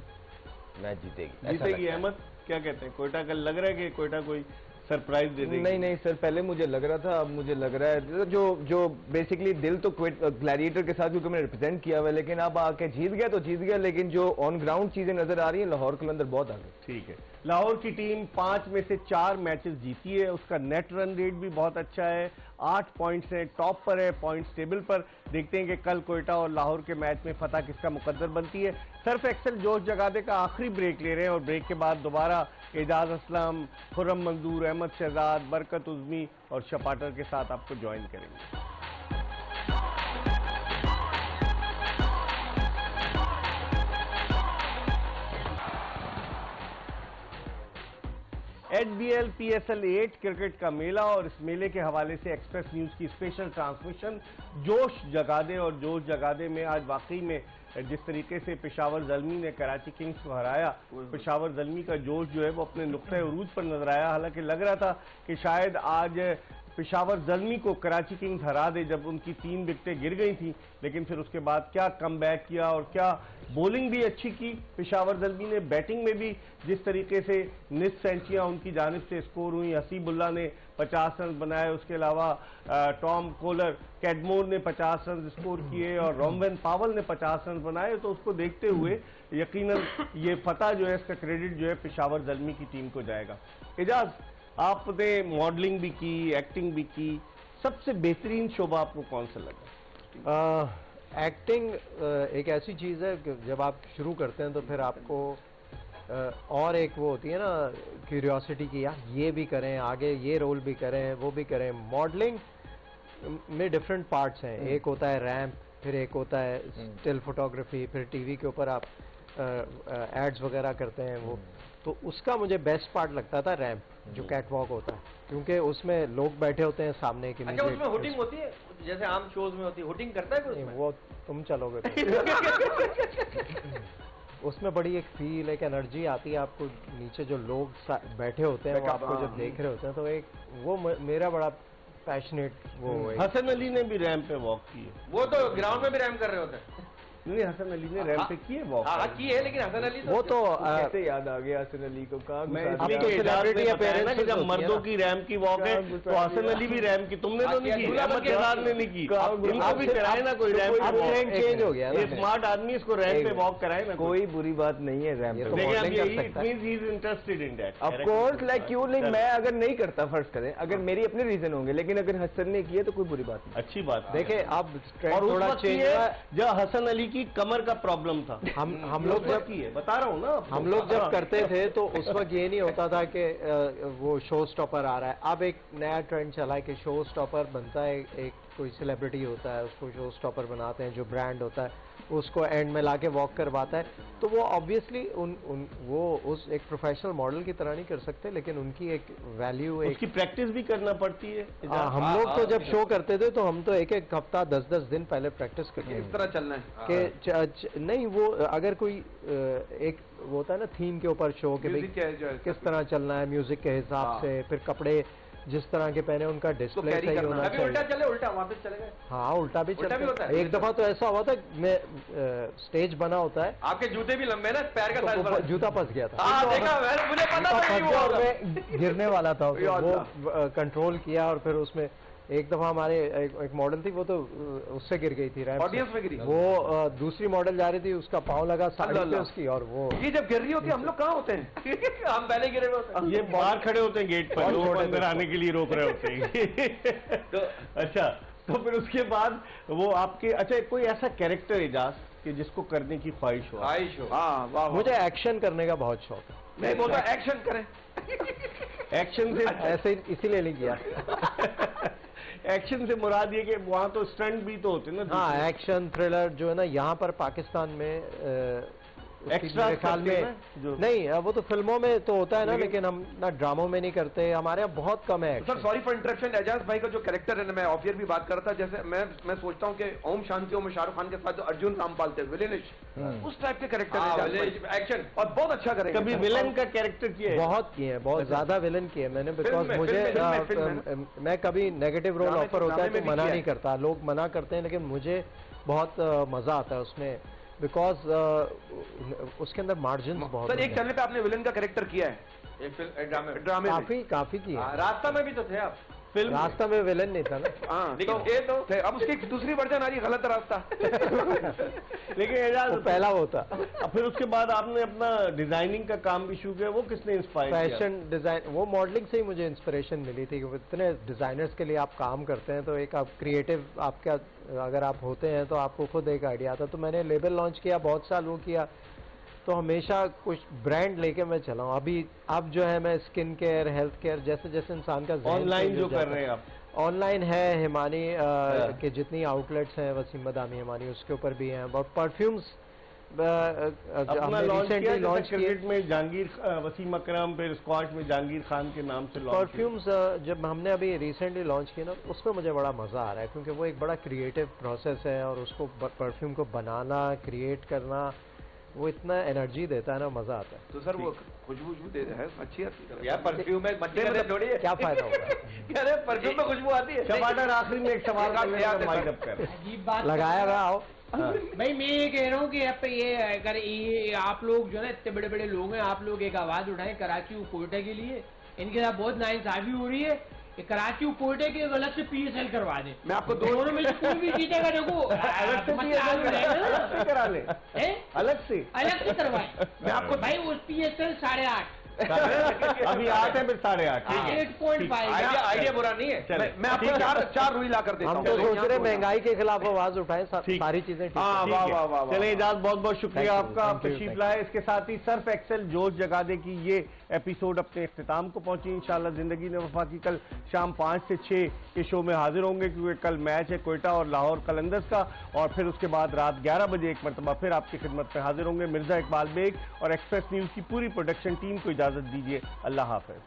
मैच जीतेगी। अहमद क्या कहते हैं? कोयटा कल लग रहा है कि कोयटा कोई सरप्राइज दे देगी? नहीं सर, पहले मुझे लग रहा था, अब मुझे लग रहा है जो बेसिकली दिल तो ग्लैडिएटर के साथ क्योंकि मैंने रिप्रेजेंट किया हुआ है, लेकिन अब आके जीत गया तो जीत गया, लेकिन जो ऑन ग्राउंड चीजें नजर आ रही हैं लाहौर कलंदर बहुत आगे। ठीक है, लाहौर की टीम 5 में से 4 मैचेस जीती है, उसका नेट रन रेट भी बहुत अच्छा है, 8 पॉइंट्स है, टॉप पर है पॉइंट्स टेबल पर। देखते हैं कि कल कोयटा और लाहौर के मैच में फतह किसका मुकद्दर बनती है। सर्फ एक्सेल जोश जगादे का आखिरी ब्रेक ले रहे हैं और ब्रेक के बाद दोबारा एजाज असलम, खुर्रम मंजूर, अहमद शहजाद, बरकत उज़मी और शपाटर के साथ आपको ज्वाइन करेंगे। HBL PSL 8 क्रिकेट का मेला और इस मेले के हवाले से एक्सप्रेस न्यूज की स्पेशल ट्रांसमिशन जोश जगादे। और जोश जगादे में आज वाकई में जिस तरीके से पेशावर ज़ल्मी ने कराची किंग्स को हराया, पेशावर ज़ल्मी का जोश जो है वो अपने नुक्ते उरूज पर नजर आया। हालांकि लग रहा था कि शायद आज पेशावर ज़ल्मी को कराची किंग्स हरा दे जब उनकी 3 विकेटें गिर गई थी, लेकिन फिर उसके बाद क्या कमबैक किया और क्या बॉलिंग भी अच्छी की पेशावर ज़ल्मी ने। बैटिंग में भी जिस तरीके से निस सेंचुरियां उनकी जानिब से स्कोर हुई, हसीबुल्ला ने 50 रन बनाए, उसके अलावा टॉम कोलर कैडमोर ने 50 रन स्कोर किए और रोमवेन पावल ने 50 रन बनाए। तो उसको देखते हुए यकीनन ये फतह जो है, इसका क्रेडिट जो है पेशावर ज़ल्मी की टीम को जाएगा। एजाज, आपने मॉडलिंग भी की, एक्टिंग भी की, सबसे बेहतरीन शोबा आपको कौन सा लगा? एक्टिंग एक ऐसी चीज़ है कि जब आप शुरू करते हैं तो फिर आपको और एक वो होती है ना क्यूरियोसिटी की, यार ये भी करें, आगे ये रोल भी करें, वो भी करें। मॉडलिंग में डिफरेंट पार्ट्स हैं, एक होता है रैम्प, फिर एक होता है स्टिल फोटोग्राफी, फिर टीवी के ऊपर आप एड्स वगैरह करते हैं वो। तो उसका मुझे बेस्ट पार्ट लगता था रैम्प, जो कैटवॉक होता है, क्योंकि उसमें लोग बैठे होते हैं सामने की। अच्छा, उसमें हुटिंग होती है जैसे आम शोज में होती है, हुटिंग करता है कोई उसमें? वो तुम चलोगे उसमें बड़ी एक फील, एक एनर्जी आती है आपको। नीचे जो लोग बैठे होते हैं वो आपको जब देख रहे होते हैं तो एक वो मेरा बड़ा पैशनेट वो है। हसन अली ने भी रैम्प पे वॉक की है। वो तो ग्राउंड में भी रैम कर रहे होते हैं। नहीं, हसन अली ने रैम्प पे की है वॉक। हाँ की है, लेकिन हसन अली वो तो कैसे याद आ गया हसन अली को? मैं इसलिए सेलिब्रिटी है ना कि जब मर्दों की रैम्प की वॉक है तो हसन अली भी रैम्प की, तुमने तो नहीं की, अहमद शहजाद ने नहीं की, इनको भी कराए ना कोई रैम्प पे वॉक। चेंज हो गया, स्मार्ट आदमी इसको रैम्प पे वॉक कराए ना। कोई बुरी बात नहीं है रैम्प पे। देखिए, अब यही it means he is interested in that. Of course, like क्यों नहीं, मैं अगर नहीं करता, फर्ज करें अगर मेरी अपने रीजन होंगे, लेकिन अगर हसन ने किया तो कोई बुरी बात नहीं। अच्छी बात। देखिए अब और उस थोड़ा वक्त चेंज ये हुआ। जब हसन अली इनकी कमर का प्रॉब्लम था। हम लोग जब की है, बता रहा हूँ ना, हम लोग जब करते थे तो उस वक्त ये नहीं होता था कि वो शो स्टॉपर आ रहा है। अब एक नया ट्रेंड चला है कि शो स्टॉपर बनता है, एक कोई सेलिब्रिटी होता है उसको शो स्टॉपर बनाते हैं, जो ब्रांड होता है उसको एंड में लाके वॉक करवाता है। तो वो ऑब्वियसली वो उस एक प्रोफेशनल मॉडल की तरह नहीं कर सकते, लेकिन उनकी एक वैल्यू, उसकी प्रैक्टिस भी करना पड़ती है। हम लोग तो जब शो करते थे तो हम तो एक एक हफ्ता 10-10 दिन पहले प्रैक्टिस करते थे। इस तरह चलना है कि नहीं, वो अगर कोई एक वो होता है ना थीम के ऊपर शो के किस तरह चलना है, म्यूजिक के हिसाब से, फिर कपड़े जिस तरह के पहने उनका डिस्प्ले सही होना चाहिए। उल्टा चले, उल्टा वापस चले गए। हाँ, उल्टा भी उल्टा भी होता है। एक दफा तो ऐसा हुआ था, मैं स्टेज बना होता है, आपके जूते भी लंबे ना, पैर का साइज बड़ा, जूता फंस गया था। देखा मुझे पता था कि वो मैं गिरने वाला था, वो कंट्रोल किया और फिर उसमें एक दफा हमारे एक मॉडल थी, वो तो उससे गिर गई थी रैंप ऑडियंस में गिरी। वो दूसरी मॉडल जा रही थी, उसका पाँव लगा साड़ी पे उसकी, और वो ये जब गिर रही होती है हम लोग कहाँ होते हैं? हम पहले गिरे होते हैं। ये बाहर खड़े होते हैं गेट पर, लोग अंदर आने के लिए रोक रहे होते हैं। तो अच्छा, तो फिर उसके बाद वो आपके, अच्छा कोई ऐसा कैरेक्टर एजाज कि जिसको करने की ख्वाहिश हो? हाँ, वाह। मुझे एक्शन करने का बहुत शौक है। मैं बोलता एक्शन करें। एक्शन से ऐसे इसीलिए नहीं किया। एक्शन से मुराद ये कि वहाँ तो स्टंट भी तो होते हैं ना। हाँ, एक्शन थ्रिलर जो है ना, यहाँ पर पाकिस्तान में एक्स्ट्रा ख्याल में जो नहीं, वो तो फिल्मों में तो होता है ना, लेकिन हम ना ड्रामों में नहीं करते, हमारे यहाँ बहुत कम है। Sir sorry for interruption, Ejaz भाई का जो कैरेक्टर है ना, मैं ऑफ ईयर भी बात कर रहा था, जैसे मैं सोचता हूँ कि ओम शांति ओम में शाहरुख खान के साथ जो अर्जुन रामपाल थे विलेनिश, उस टाइप के कैरेक्टर है एक्शन, और बहुत अच्छा करेंगे। कभी विलन का कैरेक्टर किया है? बहुत किए हैं, बहुत ज्यादा विलन किए मैंने, बिकॉज मुझे मैं कभी नेगेटिव रोल ऑफर होता है तो मना नहीं करता, लोग मना करते हैं, लेकिन मुझे बहुत मजा आता है उसमें, बिकॉज उसके अंदर मार्जिन बहुत। सर एक चैनल पे आपने विलन का कैरेक्टर किया है, एक ड्रामे काफी किया। रास्ता में भी तो थे आप, फिल्म रास्ता में विलन नहीं था ना। हाँ, लेकिन ये तो थे। अब उसकी दूसरी वर्जन आ रही, गलत रास्ता। लेकिन एजाज वो पहला वो था। फिर उसके बाद आपने अपना डिजाइनिंग का काम भी शुरू किया, वो किसने इंस्पायर किया? फैशन डिजाइन, वो मॉडलिंग से ही मुझे इंस्पिरेशन मिली थी कि इतने डिजाइनर्स के लिए आप काम करते हैं, तो एक आप क्रिएटिव आपका अगर आप होते हैं तो आपको खुद एक आइडिया आता। तो मैंने लेबल लॉन्च किया, बहुत साल वो किया, तो हमेशा कुछ ब्रांड लेके मैं चला हूँ। अब जो है मैं स्किन केयर, हेल्थ केयर, जैसे जैसे इंसान का ऑनलाइन जो कर रहे हैं आप, ऑनलाइन है हिमानी के जितनी आउटलेट्स हैं, वसीम बदामी हिमानी, उसके ऊपर भी हैं। और परफ्यूम्स अपना लॉन्च किया, क्रिकेट में जहांगीर, वसीम अकरम, फिर स्क्वाश में जहांगीर खान के नाम से लॉन्च। परफ्यूम्स जब हमने अभी रिसेंटली लॉन्च किया ना, उसमें मुझे बड़ा मजा आ रहा है, क्योंकि वो एक बड़ा क्रिएटिव प्रोसेस है, और उसको परफ्यूम को बनाना, क्रिएट करना, वो इतना एनर्जी देता है ना, मजा आता है। तो सर वो खुशबू दे रहा है, अच्छी आती है यार, परफ्यूम में मट्टी का थोड़ी है, क्या फायदा होगा? अरे परफ्यूम में खुशबू आती है। टमाटर आखिरी में एक सवाल माइंड कर अजीब बात लगाया रहा हो। भाई मैं ये कह रहा हूँ कि अब ये अगर ये आप लोग जो है इतने बड़े बड़े लोग हैं, आप लोग एक आवाज उठाएं कराची और कोयटा के लिए, इनके साथ बहुत नाइंसाफी हो रही है। कराची और कोयटे के अलग से PSL करवा दें, मैं आपको दोनों में से कोई भी जीतेगा। देखो अलग से अलग से करा ले, अलग से करवाए। मैं आपको भाई उस PSL 8.5 अभी 8 है, फिर 8.5, 8.5। आइडिया बुरा नहीं है। मैं आपको चार रुई ला कर देता हूँ। हम तो सोच रहे महंगाई के खिलाफ आवाज उठाएं, सारी चीजें। चले एजाज, बहुत बहुत शुक्रिया आपका, तशरीफ लाए। इसके साथ ही सर्फ एक्सेल जोश जगा दे की ये एपिसोड अपने इख्तिताम को पहुंची। इंशाल्लाह जिंदगी ने वफा की कल शाम 5 से 6 के शो में हाजिर होंगे, क्योंकि कल मैच है कोयटा और लाहौर कलंदर्स का, और फिर उसके बाद रात 11 बजे एक मरतबा फिर आपकी खिदमत में हाजिर होंगे। मिर्जा इकबाल बेग और एक्सप्रेस न्यूज की पूरी प्रोडक्शन टीम को इजाजत दीजिए। अल्लाह हाफिज।